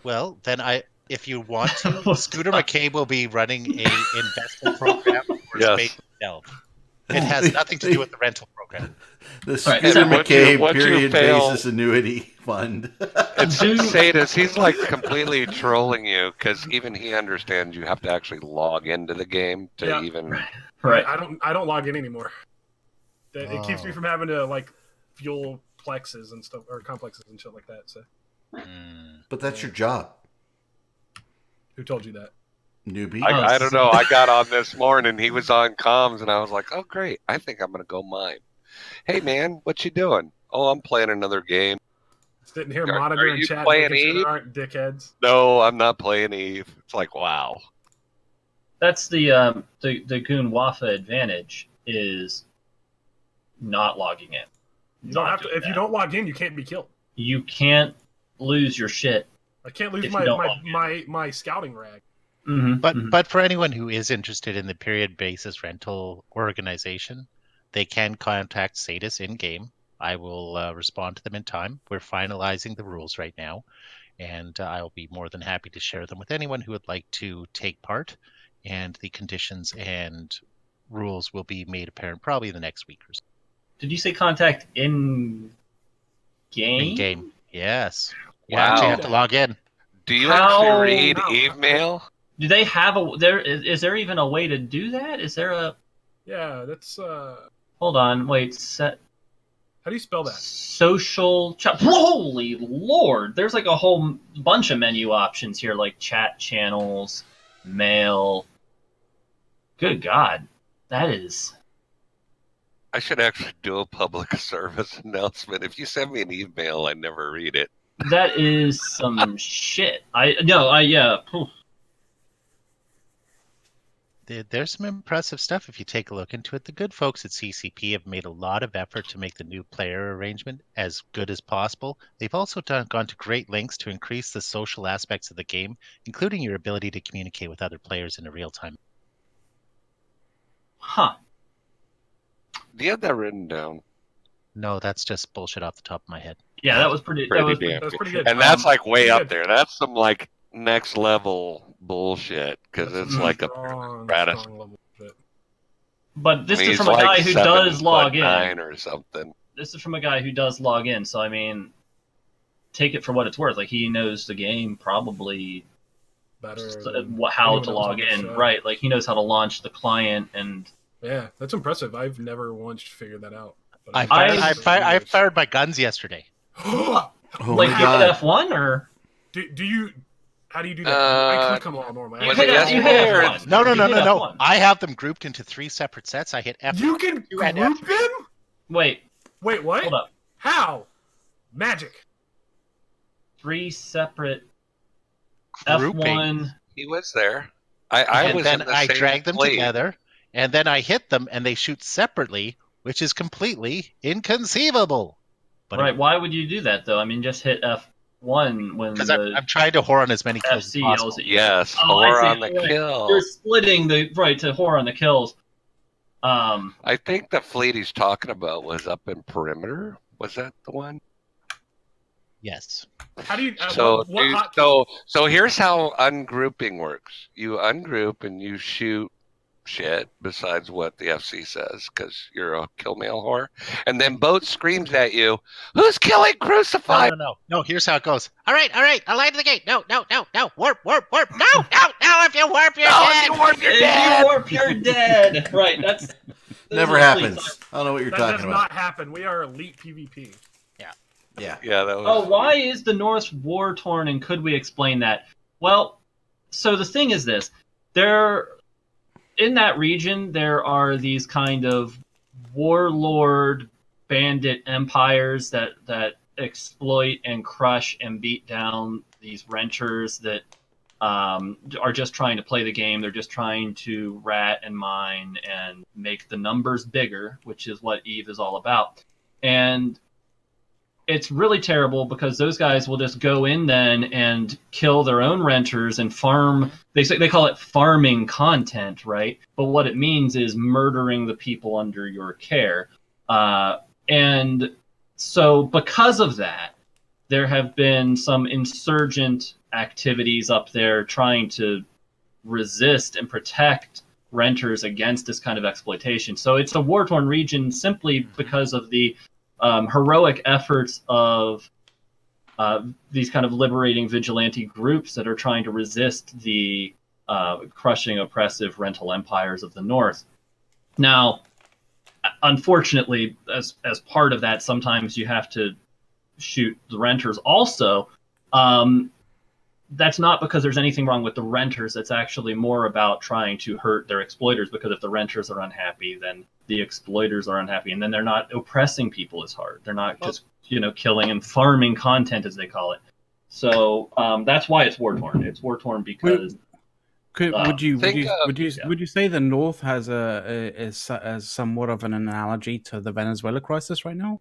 Well, then if you want to, Scooter McCabe will be running a investment program for Space Delve. It has nothing to do with the rental program. The Scooter McCabe period basis annuity fund. It's Sadis. He's like completely trolling you, because even he understands you have to actually log into the game to even. Right. I don't log in anymore. It keeps me from having to like fuel plexes and stuff, or complexes and shit like that. So. But that's your job. Who told you that? Newbie. I don't know. I got on this morning. He was on comms, and I was like, "Oh, great! I think I'm gonna go mine." Hey, man, what you doing? Oh, I'm playing another game. Sitting here monitoring chat. Playing Eve? Aren't dickheads? No, I'm not playing Eve. It's like, wow. That's the Goon Wafa advantage, is not logging in. You don't have to. If you don't log in, you can't be killed. You can't lose your shit. I can't lose my scouting rag. But for anyone who is interested in the period basis rental organization, they can contact Sadis in game. I will respond to them in time. We're finalizing the rules right now, and I'll be more than happy to share them with anyone who would like to take part. And the conditions and rules will be made apparent probably in the next week or so. Did you say contact in game? In game, yes. You Wow. actually have to log in. Do you actually read Eve mail? Do they have is there even a way to do that? Is there a... Yeah, that's... Hold on, wait, set... How do you spell that? Social chat. Holy Lord! There's like a whole bunch of menu options here, like chat channels, mail. Good God. That is... I should actually do a public service announcement. If you send me an email, I never read it. That is some shit. Poof. There's some impressive stuff if you take a look into it. The good folks at CCP have made a lot of effort to make the new player arrangement as good as possible. They've also gone to great lengths to increase the social aspects of the game, including your ability to communicate with other players in a real time. Huh. Do you have that written down? No, that's just bullshit off the top of my head. Yeah, that was pretty That was pretty good. And that's like way up there. That's some like next level bullshit, because it's like a gratis. But this is from a guy who does log in. Or something. This is from a guy who does log in, so I mean, take it for what it's worth. Like, he knows the game probably better how to log in, right? Like, he knows how to launch the client, and yeah, that's impressive. I've never once figured that out. I fired my guns yesterday. Like, you hit F1 or do you? How do you do that? I click them all normally. You hit F1. No. I have them grouped into 3 separate sets. I hit F1. You can group them? Wait, what? Hold up. How? Magic. 3 separate Grouping. F1. He was there. I was. Then in the I same drag them fleet. together, and then I hit them, and they shoot separately, which is completely inconceivable. But Right? Why would you do that though? I mean, just hit F1 when because I'm trying to whore on as many kills as FC possible. yells at you. Yes, I whore see. on the kill. You're splitting the to whore on the kills. I think the fleet he's talking about was up in Perimeter. Was that the one? Yes. How do you? So what so here's how ungrouping works. You ungroup and you shoot shit besides what the FC says because you're a kill mail whore, and then Boat screams at you, "Who's killing Crucified?" No. Here's how it goes. All right. Align to the gate. No. Warp. No. If you warp, you're dead. If you warp, you're If dead. you warp, you're dead. Right. That's Never happens. I don't know what you're that talking does about. not happen. We are elite PvP. Yeah. Yeah, that was. Oh, why is the North war torn, and could we explain that? Well, so the thing is this. In that region, there are these kind of warlord bandit empires that exploit and crush and beat down these renters that are just trying to play the game. They're just trying to rat and mine and make the numbers bigger, which is what EVE is all about. And it's really terrible because those guys will just go in then and kill their own renters and farm. They call it farming content, right? But what it means is murdering the people under your care. And so because of that, there have been some insurgent activities up there trying to resist and protect renters against this kind of exploitation. So it's a war-torn region simply because of the heroic efforts of these kind of liberating vigilante groups that are trying to resist the crushing, oppressive rental empires of the North. Now, unfortunately, as part of that, sometimes you have to shoot the renters also. That's not because there's anything wrong with the renters. It's actually more about trying to hurt their exploiters, because if the renters are unhappy, then the exploiters are unhappy, and then they're not oppressing people as hard. They're not just, killing and farming content, as they call it. So that's why it's war-torn. It's war-torn because... Would you say the North has is somewhat of an analogy to the Venezuela crisis right now?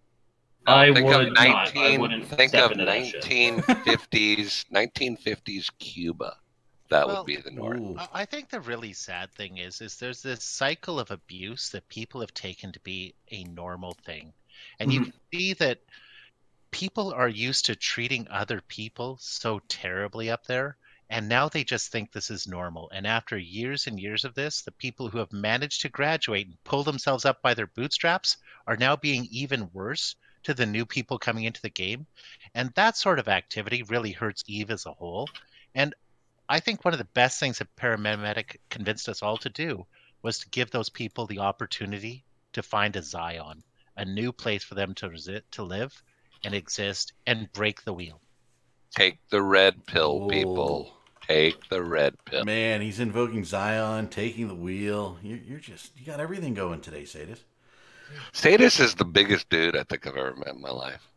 I Think would of not. I wouldn't think step of into that shit. 1950s Cuba. That would be the North. Ooh. I think the really sad thing is there's this cycle of abuse that people have taken to be a normal thing. And you can see that people are used to treating other people so terribly up there. And now they just think this is normal. And after years and years of this, the people who have managed to graduate and pull themselves up by their bootstraps are now being even worse to the new people coming into the game. And that sort of activity really hurts EVE as a whole. And I think one of the best things that Paramedic convinced us all to do was to give those people the opportunity to find a Zion, a new place for them to live and exist and break the wheel. Take the red pill, people. Take the red pill. Man, he's invoking Zion, taking the wheel. You got everything going today, Sadis. Sadis is the biggest dude I think I've ever met in my life.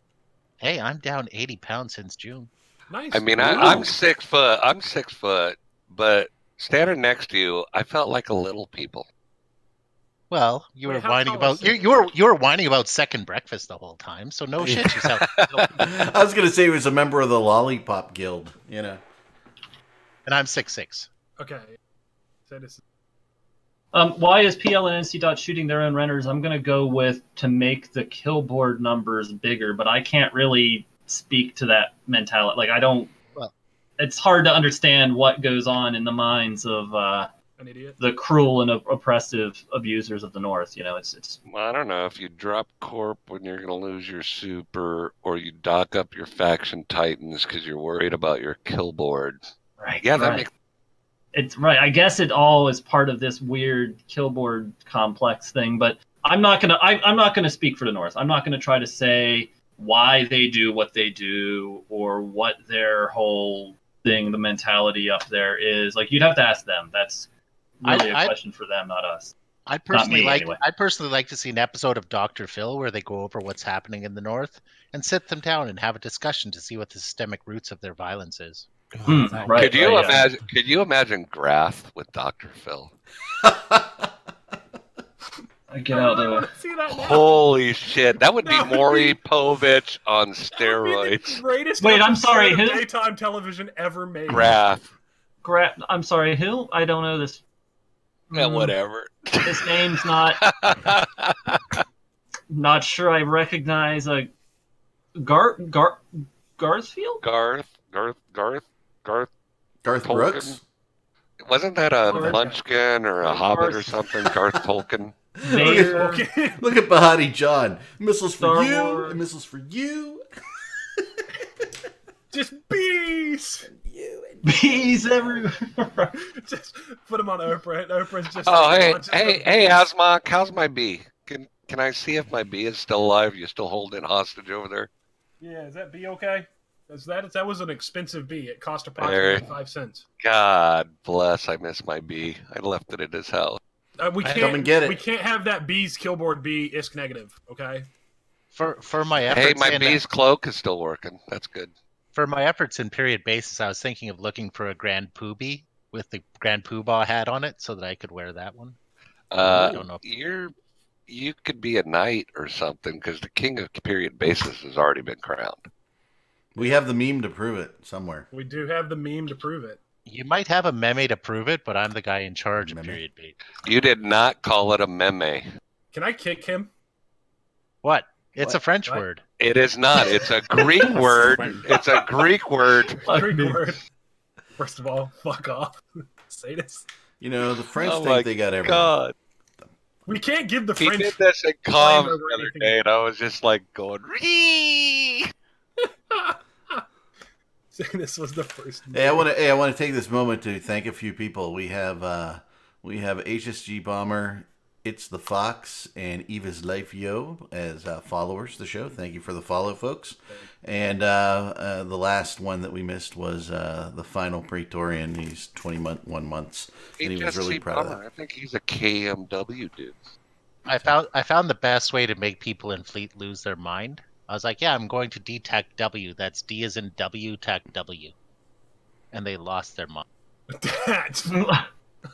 Hey, I'm down 80 pounds since June. Nice. I mean, I'm 6 foot. I'm 6 foot, but standing next to you, I felt like a little people. Well, you were Wait, how whining tall is about you were whining about second breakfast the whole time. So no shit, you sound. I was gonna say he was a member of the Lollipop Guild, And I'm 6'6". Okay. So this. Why is PL and NC Dot shooting their own renters? I'm going to go with to make the kill board numbers bigger, but I can't really speak to that mentality. Like, I don't... Well, it's hard to understand what goes on in the minds of An idiot. The cruel and oppressive abusers of the North. You know, it's. I don't know if you drop Corp when you're going to lose your super, or you dock up your faction titans because you're worried about your kill board. Right. Yeah, that right. makes. It's right. I guess it all is part of this weird kill board complex thing, but I'm not gonna speak for the North. I'm not gonna try to say why they do what they do or what their whole thing, the mentality up there is. Like, you'd have to ask them. That's really a question for them, not us. I personally anyway. like to see an episode of Dr. Phil where they go over what's happening in the North and sit them down and have a discussion to see what the systemic roots of their violence is. Right, could you imagine? Yeah. Could you imagine Grath with Dr. Phil? I get out there. Holy shit! That would be Maury Povich on steroids. Wait, I'm sorry. Who? Daytime television ever made. Grath. I'm sorry. Who? I don't know this. Yeah, whatever. This name's not. Not sure I recognize a Garthfield. Garth Brooks? Wasn't that a Munchkin or a Hobbit or something? Garth Tolkien. Look at Bahati John. Missiles for you. And missiles for you. Just bees. Bees everywhere. Just put them on Oprah. Oprah's just. Oh, hey, Asma, how's my bee? Can I see if my bee is still alive? You still holding it hostage over there? Yeah, is that bee okay? That was an expensive bee. It cost approximately 5 cents. God bless. I miss my bee. I left it at his house. We can't come and get it. We can't have that bee's killboard be ISK negative. Okay. For my efforts. Hey, my bee's cloak is still working. That's good. For my efforts in period basis, I was thinking of looking for a Grand Poobie with the Grand Poobah hat on it, so that I could wear that one. I don't know. You could be a knight or something, because the king of period basis has already been crowned. We have the meme to prove it somewhere. We do have the meme to prove it. You might have a meme to prove it, but I'm the guy in charge of period bait. You did not call it a meme. Can I kick him? What? It's a French word. It is not. It's a Greek word. It's a Greek word. Greek word. First of all, fuck off. Say this. You know, the French think they got everything. God. We can't give the French. He did this in Com the other day, and I was just like going, Ree! This was the first. Hey, I want to take this moment to thank a few people. We have HSG Bomber, It's the Fox, and Eva's Life Yo as followers of the show. Thank you for the follow, folks. And the last one that we missed was the final Praetorian. He's 21 months, and he was really proud of that. I think he's a KMW dude. I found the best way to make people in Fleet lose their mind. I was like, yeah, I'm going to D-Tech W. That's D as in W, Tech W. And they lost their mind. That's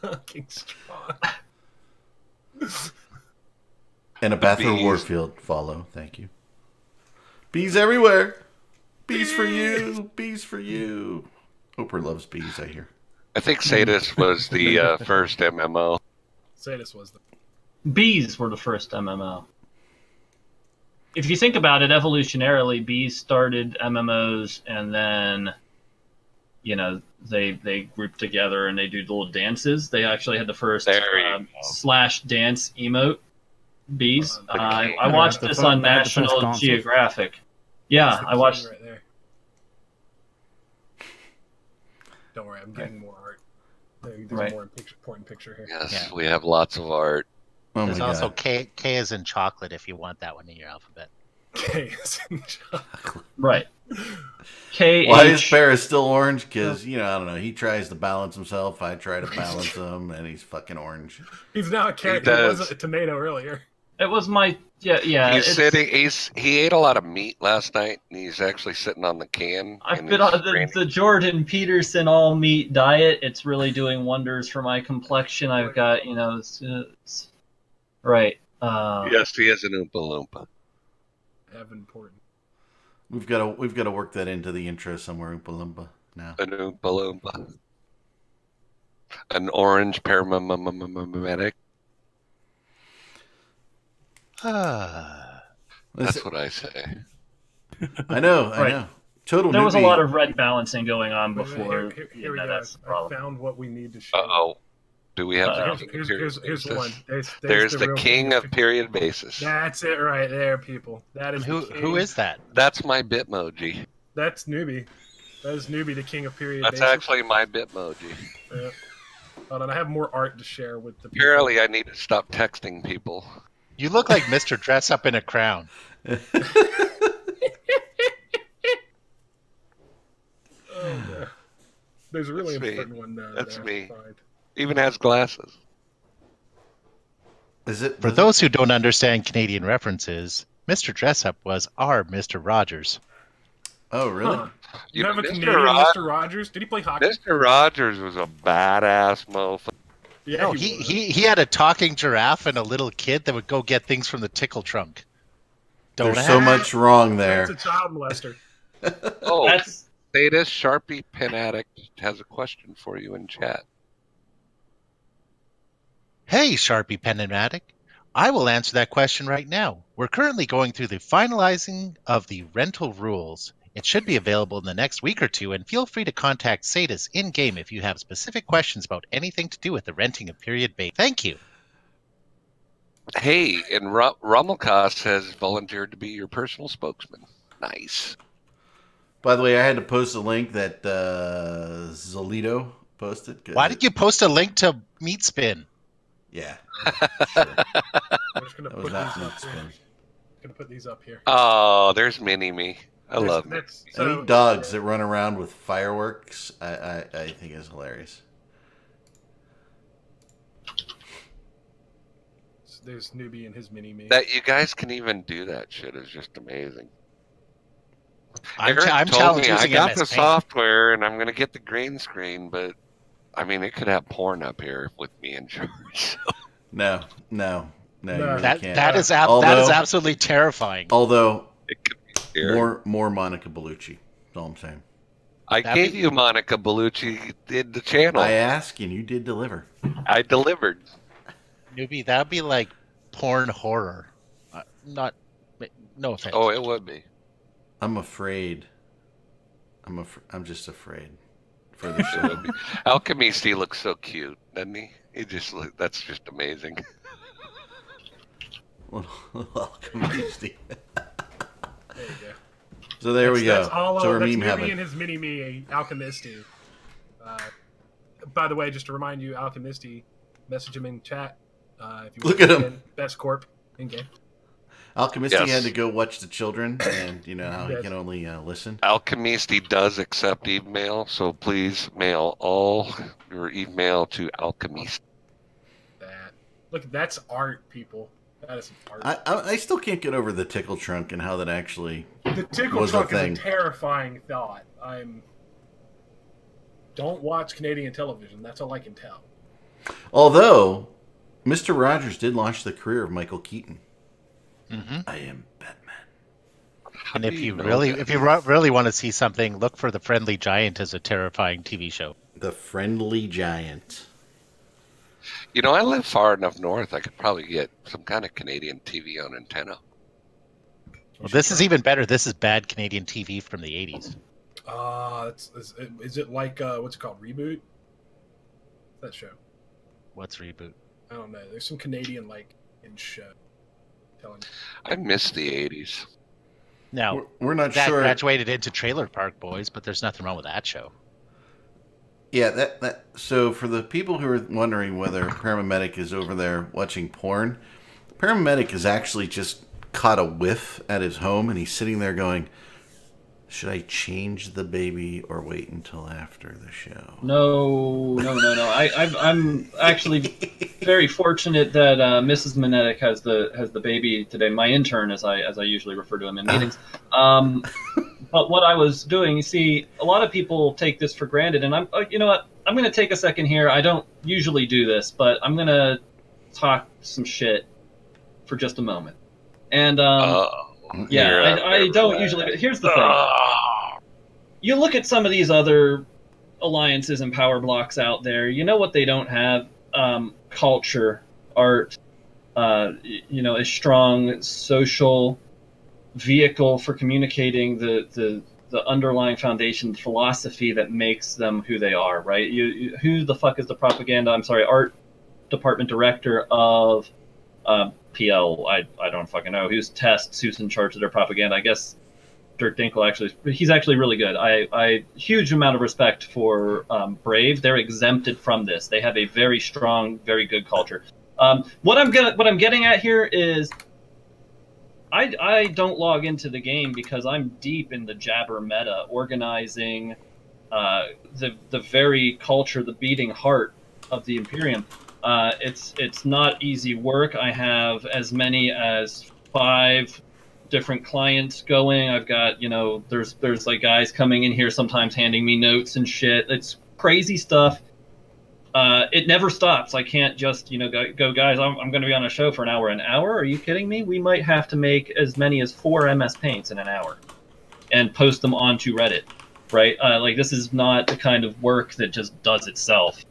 fucking strong. And a Bathur Warfield follow. Thank you. Bees everywhere. Bees for you. Bees for you. Oprah loves bees, I hear. I think Sadis was the first MMO. Sadis was the... Bees were the first MMO. If you think about it, evolutionarily, bees started MMOs, and then, you know, they grouped together and they do little dances. They actually had the first slash dance emote. Bees. I watched this on National Geographic. Yeah, I watched. Right there. Don't worry, I'm getting more art. There's a more important picture here. Yes, we have lots of art. Oh There's also K is in chocolate if you want that one in your alphabet. K is in chocolate. Right. K. Why is Paris still orange? Because, you know, I don't know. He tries to balance himself. I try to balance him, and he's fucking orange. He's now a carrot. He wasn't a tomato earlier. It was my He ate a lot of meat last night, and he's actually sitting on the can. I've been on the Jordan Peterson all meat diet. It's really doing wonders for my complexion. I've got, you know, right. Yes, he is an Oompa Loompa. Important. We've got to work that into the intro somewhere. Oompa Loompa now. An Oompa Loompa. An orange paramedic. That's what I say. I know. Total. There was a lot of red balancing going on before. Here we go. That's the problem. I found what we need to show. Uh-oh. Do we have here's one. There's the king of period basis. That's it right there, people. That is who is that? That's my Bitmoji. That's Newbie. That is Newbie, the king of period That's basis. actually my Bitmoji. Yeah. Hold on, I have more art to share with the people. Apparently, I need to stop texting people. You look like Mr. Dress Up in a Crown. Oh, yeah. There's a really important one. That's me. Even has glasses. Is it For those who don't understand Canadian references, Mr. Dress Up was our Mr. Rogers. Oh, really? Huh. You have a Canadian Mr. Rogers? Did he play hockey? Mr. Rogers was a badass mofo. Yeah, no, he had a talking giraffe and a little kid that would go get things from the tickle trunk. There's so much wrong there. That's a child molester. Oh, Sadist Sharpie Pen Addict has a question for you in chat. Hey, Sharpie Pen Addict. I will answer that question right now. We're currently going through the finalizing of the rental rules. It should be available in the next week or two, and feel free to contact Sadis in-game if you have specific questions about anything to do with the renting of period bait. Thank you. Hey, and Rommelcast has volunteered to be your personal spokesman. Nice. By the way, I had to post a link that Zolito posted. Why did you post a link to Meatspin? Yeah. Sure. I'm just That was not Meatspin. Gonna put these up here. Oh, there's Mini-Me. I love it. Any dogs that run around with fireworks, I think is hilarious. There's Newbie and his Mini-Me. That you guys can even do that shit is just amazing. I'm told challenged me I using got MS the Paint. software and I'm going to get the green screen, but I mean, it could have porn up here with me in charge. No, you really That can't. that is absolutely terrifying. Although It could be scary. more Monica Bellucci. That's all I'm saying. I gave you Monica Bellucci did the channel. I asked and you did deliver. I delivered. Newbie, that'd be like porn horror. No offense. Oh, it would be. I'm afraid. I'm just afraid for the It show. would be. Alchemisti looks so cute, doesn't he? That's just amazing. Little Alchemisti. There you go. So there we go. That's all So we're that's meme Newbie heaven. and his Mini-Me, Alchemisti. By the way, just to remind you, Alchemisti, message him in chat. If you Look want at to him. win Best Corp in game. Alchemisti Yes. had to go watch the children, and you know how he can only listen. Alchemisti does accept email, so please mail all your email to Alchemisti. Look, that's art, people. That is some art. I still can't get over the tickle trunk and how that actually The tickle was trunk a is thing. a terrifying thought. Don't watch Canadian television. That's all I can tell. Although Mr. Rogers did launch the career of Michael Keaton. Mm-hmm. I am Batman. And if you really want to see something, look for The Friendly Giant as a terrifying TV show. The Friendly Giant. You know, I live far enough north, I could probably get some kind of Canadian TV on antenna. Well, this is even better. This is bad Canadian TV from the 80s. Is it like, what's it called, Reboot? That show. What's Reboot? I don't know. There's some Canadian, in show. Telling I miss the 80s. Now, We're not that sure. graduated into Trailer Park Boys, but there's nothing wrong with that show. Yeah, so for the people who are wondering whether Paramedic is over there watching porn, Paramedic has actually just caught a whiff at his home, and he's sitting there going, should I change the baby or wait until after the show? No. I'm actually very fortunate that Mrs. Manetic has the baby today. My intern, as I usually refer to him in meetings. But what I was doing, you see, a lot of people take this for granted, and you know what? I'm going to take a second here. I don't usually do this, but I'm going to talk some shit for just a moment. And I don't usually. But here's the thing. You look at some of these other alliances and power blocks out there. You know what they don't have? Culture, art. A strong social vehicle for communicating the underlying foundation, the philosophy that makes them who they are. Right? Who the fuck is the propaganda? I'm sorry, art department director of PL. I don't fucking know who's tests, who's in charge of their propaganda. I guess Dirk Dinkle he's actually really good. I huge amount of respect for Brave. They're exempted from this. They have a very strong, very good culture. What I'm getting at here is I don't log into the game because I'm deep in the Jabber meta, organizing the very culture, the beating heart of the Imperium. It's not easy work. I have as many as 5 different clients going. I've got, there's like guys coming in here sometimes handing me notes and shit. It's crazy stuff. It never stops. I can't just, go guys, I'm going to be on a show for an hour. An hour? Are you kidding me? We might have to make as many as 4 MS Paints in an hour and post them onto Reddit, right? Like, this is not the kind of work that just does itself.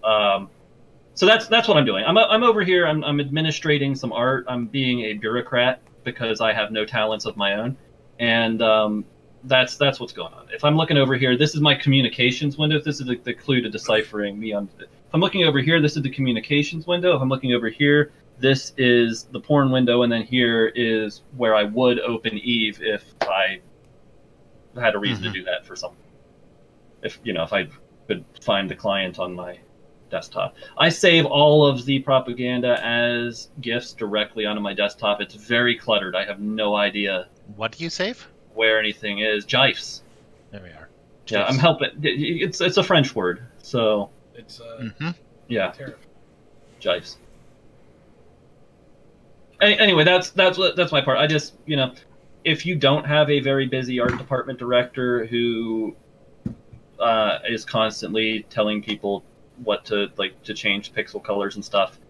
So that's what I'm doing. I'm over here. I'm administrating some art. I'm being a bureaucrat because I have no talents of my own, and that's what's going on. If I'm looking over here, this is my communications window. This is the clue to deciphering me. If I'm looking over here, this is the communications window. If I'm looking over here, this is the porn window, and then here is where I would open Eve if I had a reason to do that for something. If I could find the client on my desktop. I save all of the propaganda as GIFs directly onto my desktop. It's very cluttered. I have no idea. What do you save? Where anything is. GIFs. There we are. GIFs. Yeah, I'm helping. It's a French word, so it's yeah. GIFs. Anyway, that's my part. I just if you don't have a very busy art department director who is constantly telling people what to change pixel colors and stuff,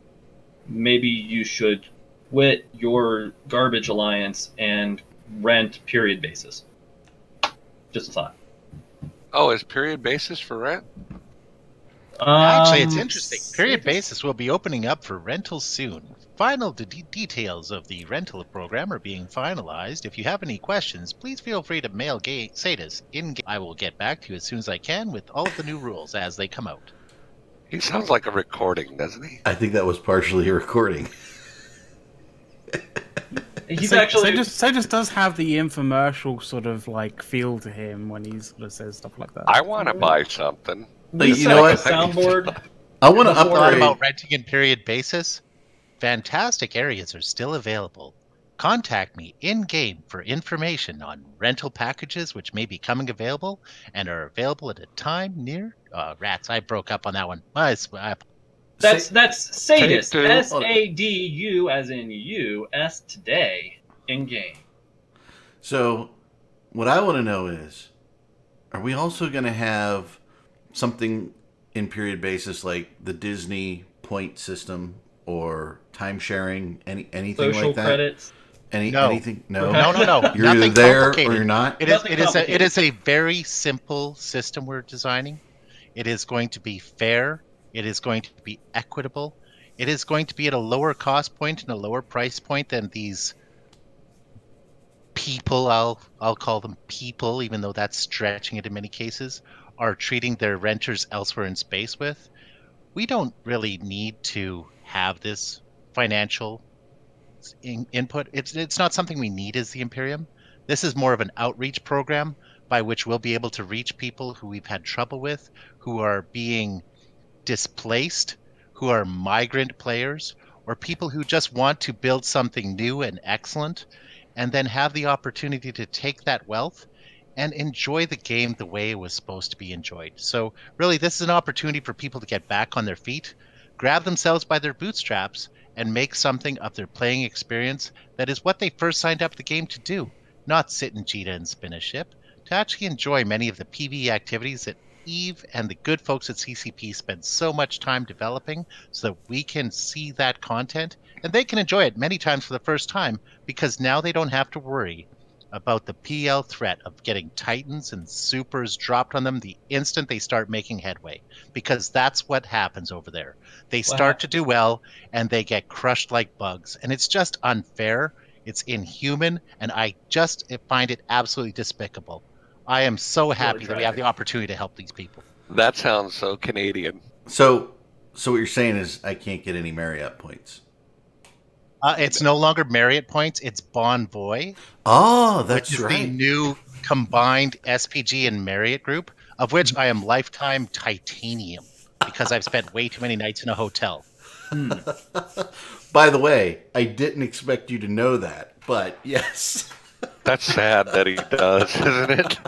maybe you should quit your garbage alliance and rent period basis. Just a thought. Oh, is period basis for rent? Actually, it's interesting. Period basis will be opening up for rental soon. Final details of the rental program are being finalized. If you have any questions, please feel free to mail Sadis in. I will get back to you as soon as I can with all of the new rules as they come out. He sounds like a recording, doesn't he? I think that was partially a recording. He's actually Sadis does have the infomercial sort of feel to him when he sort of says stuff like that. I want to buy something. You know what? Soundboard. I want to upgrade. upgrade. About renting in period basis. Fantastic areas are still available. Contact me in-game for information on rental packages which may be coming available and are available at a time near... rats, I broke up on that one. That's Sadis. S-A-D-U as in you. S today. In-game. So, what I want to know is, are we also going to have something in period basis like the Disney point system or time sharing, anything social like that? Credits. Anything? No. No. You're either there or you're not. It is a very simple system we're designing. It is going to be fair. It is going to be equitable. It is going to be at a lower cost point and a lower price point than these people, I'll call them people, even though that's stretching it in many cases, are treating their renters elsewhere in space with. We don't really need to have this financial input. It's not something we need as the Imperium. This is more of an outreach program by which we'll be able to reach people who we've had trouble with, who are being displaced, who are migrant players, or people who just want to build something new and excellent, and then have the opportunity to take that wealth and enjoy the game the way it was supposed to be enjoyed. So really, this is an opportunity for people to get back on their feet, grab themselves by their bootstraps, and make something of their playing experience that is what they first signed up the game to do, not sit in Jita and spin a ship, to actually enjoy many of the PvE activities that Eve and the good folks at CCP spend so much time developing so that we can see that content and they can enjoy it many times for the first time, because now they don't have to worry about the PL threat of getting Titans and Supers dropped on them the instant they start making headway, because that's what happens over there. They start to do well and they get crushed like bugs, and it's just unfair. It's inhuman, and I just find it absolutely despicable. I am so happy that we have the opportunity to help these people. That sounds so Canadian. So, So what you're saying is I can't get any Marriott points. It's no longer Marriott points. It's Bonvoy. Oh, that's which is right. the new combined SPG and Marriott group, of which I am lifetime titanium because I've spent way too many nights in a hotel. By the way, I didn't expect you to know that, but yes. That's sad that he does, isn't it?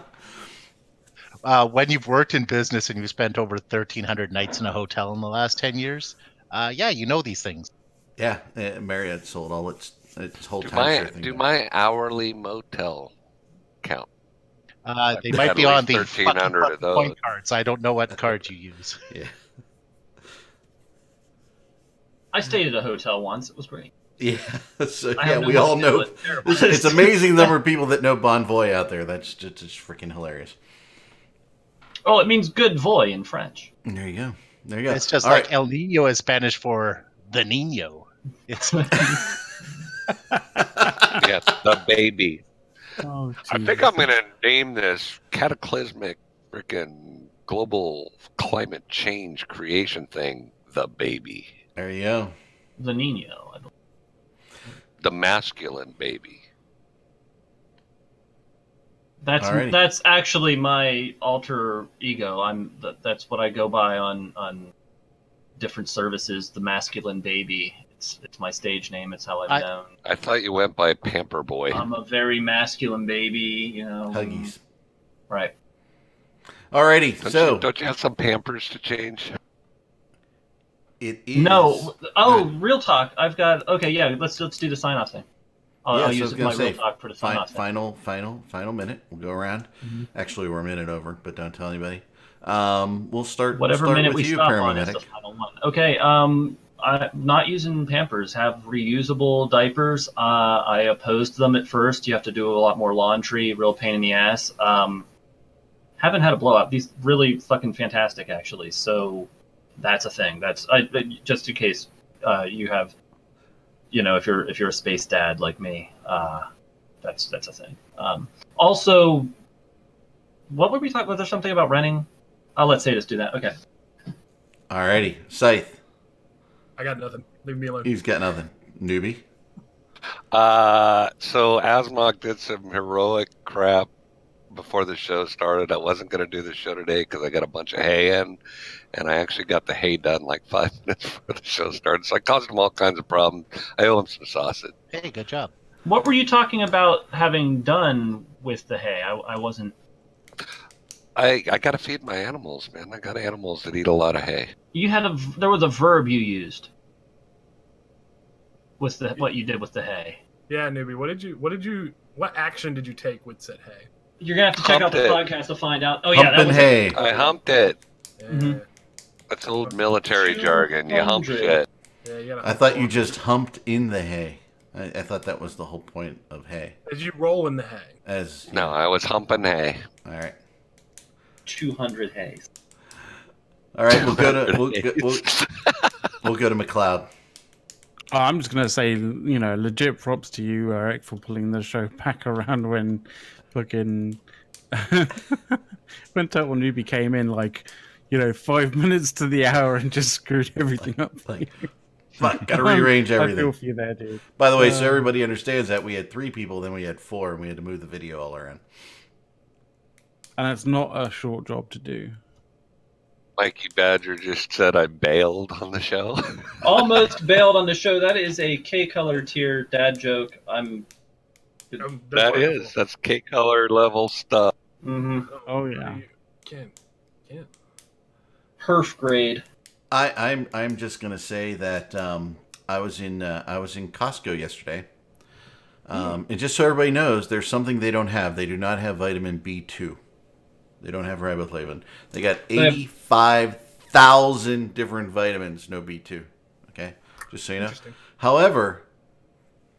When you've worked in business and you've spent over 1,300 nights in a hotel in the last 10 years, yeah, you know these things. Yeah, Marriott sold all its whole time. Do my hourly motel count? They might be on the 1,300 of those point cards. I don't know what card you use. Yeah. I stayed at a hotel once. It was great. Yeah, so, yeah, we all know. It's amazing the number of people that know Bonvoy out there. That's just freaking hilarious. Oh, it means good voy in French. There you go. There you go. It's just all like right. El Nino is Spanish for the Nino. It's Yeah, the baby. Oh, I think I'm going to name this cataclysmic freaking global climate change creation thing the baby. There you go. The Nino. I believe. The masculine baby. That's actually my alter ego. That's what I go by on different services. The masculine baby. It's my stage name. It's how I'm known. I thought you went by Pamper Boy. I'm a very masculine baby. You know. Huggies. Right. Alrighty. Don't you have some Pampers to change? It is. No. Oh, real talk. I've got. Okay, yeah. Let's do the sign off thing. I'll use my real talk for the sign off. Final minute. We'll go around. Mm-hmm. Actually, we're a minute over, but don't tell anybody. We'll start. Whatever we'll start minute with we you, stop Paramedic. on is the final one. Okay. I'm not using Pampers. Have reusable diapers. I opposed them at first. You have to do a lot more laundry. Real pain in the ass. Haven't had a blowout. These really fucking fantastic, actually. So. That's a thing. That's just in case you have, if you're a space dad like me, that's a thing. Also, what were we talking about? Was there something about renting? I'll let Sadis do that. Okay. Alrighty, Scythe. I got nothing. Leave me alone. He's got nothing. Newbie. So Asmok did some heroic crap before the show started. I wasn't going to do the show today because I got a bunch of hay in, and I actually got the hay done like 5 minutes before the show started. So I caused him all kinds of problems. I owe him some sausage. Hey, good job. What were you talking about having done with the hay? I wasn't. I got to feed my animals, man. I got animals that eat a lot of hay. There was a verb you used with what you did with the hay. Yeah, Newbie. What action did you take with said hay? You're gonna have to check out the podcast to find out. Oh, Humping hay. I humped it. Yeah. Mm-hmm. That's old military jargon. You hump shit. Yeah, I thought you just humped in the hay. I thought that was the whole point of hay. As you roll in the hay. No, I was humping hay. All right. 200 hays. All right, we'll go to we'll go to McLeod. Oh, I'm just gonna say, legit props to you, Eric, for pulling the show back around when fucking when Total Newbie came in 5 minutes to the hour and just screwed everything up. Fuck, gotta rearrange everything. I feel for you there, dude. By the way, so everybody understands that we had 3 people, then we had 4, and we had to move the video all around. And it's not a short job to do. Mikey Badger just said I bailed on the show. Almost bailed on the show. That is a K-color tier dad joke. That's K-color level stuff. Mm-hmm. Oh yeah. Can't. Perf grade. I'm just gonna say that I was in Costco yesterday, and just so everybody knows, there's something they don't have. They do not have vitamin B2. They don't have riboflavin. They got 85,000 different vitamins, no B2. Okay, just so you know. However,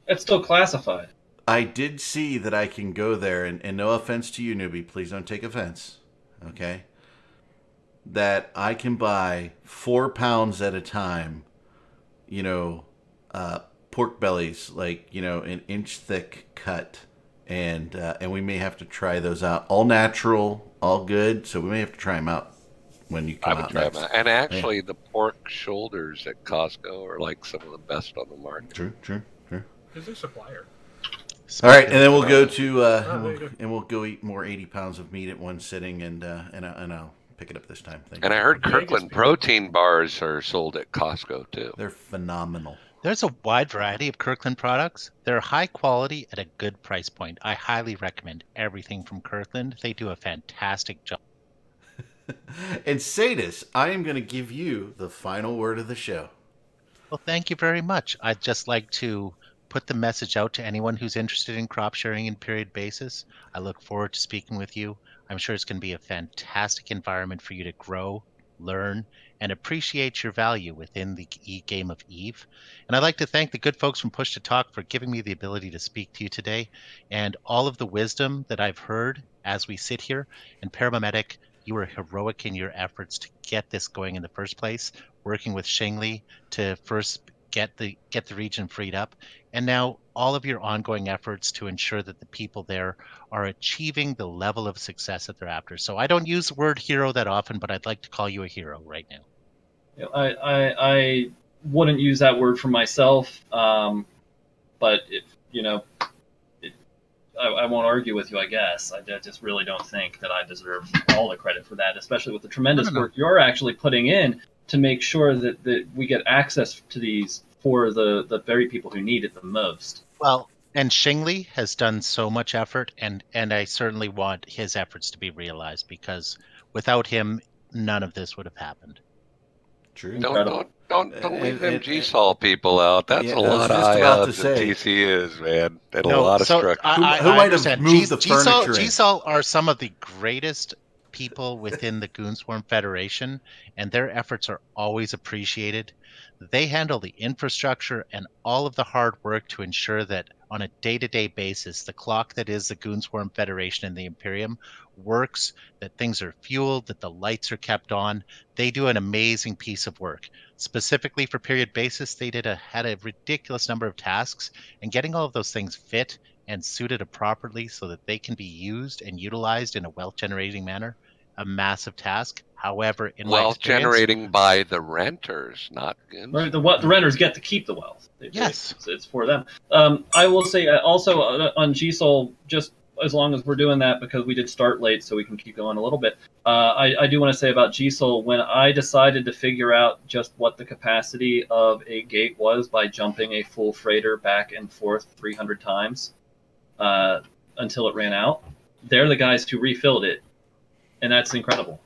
it's still classified. I did see that I can go there, and no offense to you, Newbie, please don't take offense. Okay. That I can buy 4 pounds at a time, pork bellies, an inch thick cut, and we may have to try those out. All natural, all good, so we may have to try them out, when you come out next. And actually, the pork shoulders at Costco are like some of the best on the market. True. Is their supplier? All right, and then we'll go to and we'll go eat more 80 pounds of meat at one sitting, and I'll pick it up this time. Thank you. I heard Kirkland protein bars are sold at Costco too. They're phenomenal. There's a wide variety of Kirkland products. They're high quality at a good price point. I highly recommend everything from Kirkland. They do a fantastic job. And Sadis, I am going to give you the final word of the show. Well, thank you very much. I'd just like to put the message out to anyone who's interested in crop sharing in period basis. I look forward to speaking with you. I'm sure it's going to be a fantastic environment for you to grow, learn, and appreciate your value within the game of EVE. And I'd like to thank the good folks from Push to Talk for giving me the ability to speak to you today, and all of the wisdom that I've heard as we sit here. And Paramedic, you were heroic in your efforts to get this going in the first place, working with Shengli to first get the region freed up, and now all of your ongoing efforts to ensure that the people there are achieving the level of success that they're after. So I don't use the word hero that often, but I'd like to call you a hero right now. I wouldn't use that word for myself, but if I won't argue with you, I guess. I just really don't think that I deserve all the credit for that, especially with the tremendous work you're actually putting in to make sure that we get access to these for the very people who need it the most. Well, and Shengli has done so much effort, and I certainly want his efforts to be realized, because without him, none of this would have happened. True. Don't leave them GSOL people out. That's a lot of IOs that TC is, man. And a lot of structure. Who might have moved the furniture in? GSOL are some of the greatest people within the Goonswarm Federation, and their efforts are always appreciated. They handle the infrastructure and all of the hard work to ensure that on a day-to-day basis, the clock that is the Goonswarm Federation and the Imperium works, that things are fueled, that the lights are kept on. They do an amazing piece of work. Specifically for period basis, they had a ridiculous number of tasks, and getting all of those things fit and suited properly so that they can be used and utilized in a wealth-generating manner, a massive task. However, in wealth generating by the renters, not right, the renters get to keep the wealth. Yes, it's for them. I will say also on GSOL, just as long as we're doing that, because we did start late, so we can keep going a little bit. I do want to say about GSOL, when I decided to figure out just what the capacity of a gate was by jumping a full freighter back and forth 300 times until it ran out, they're the guys who refilled it, and that's incredible,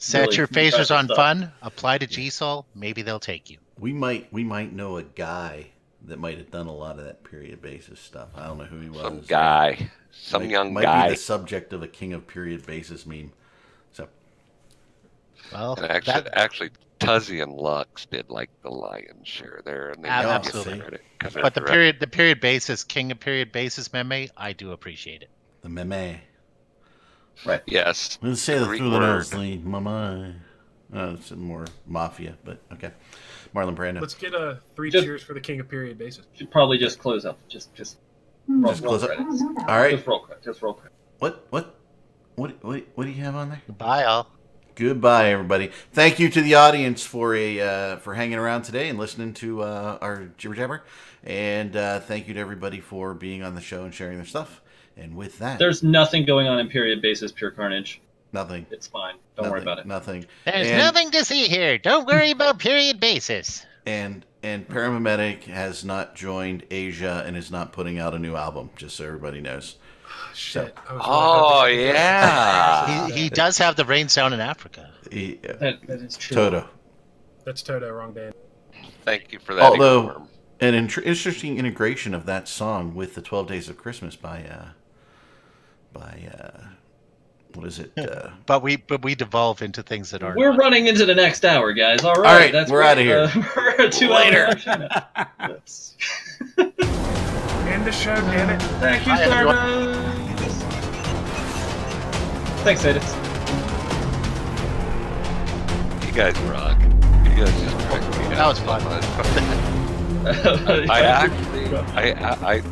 Set really your phasers on fun, apply to GSOL, maybe they'll take you. We might know a guy that might have done a lot of that period basis stuff. I don't know who he was. Some guy. Some young guy. Might be the subject of a King of Period Basis meme. So, well, and actually Tuzzy and Lux did like the lion's share there, and they absolutely. But the period basis, King of Period Basis meme, I do appreciate it. The meme. Right. Yes. Let's say the through the nose lead, mama. It's more mafia, but okay. Marlon Brando. Let's get a 3 cheers for the King of Period Basis. Should probably just close up. Just roll credits. All right. Just roll credits. What do you have on there? Goodbye, all. Goodbye, everybody. Thank you to the audience for hanging around today and listening to our jibber jabber, and thank you to everybody for being on the show and sharing their stuff. And with that, there's nothing going on in period basis, pure carnage. Nothing. It's fine. Don't worry about it. Nothing. There's nothing to see here. Don't worry about period basis. And Paramedic has not joined Asia and is not putting out a new album, just so everybody knows. Shit. Oh, yeah. He does have the rains down in Africa. That is true. Toto. That's Toto, wrong band. Thank you for that. Although, an interesting integration of that song with the 12 Days of Christmas by what is it? But we devolve into things that aren't. We're running into the next hour, guys. All right, we're out of here. We're 2 later. End the show, damn it. Thank you, Sarah. Thanks, Sadis. You guys rock. You guys just cracked me out. That was fun. I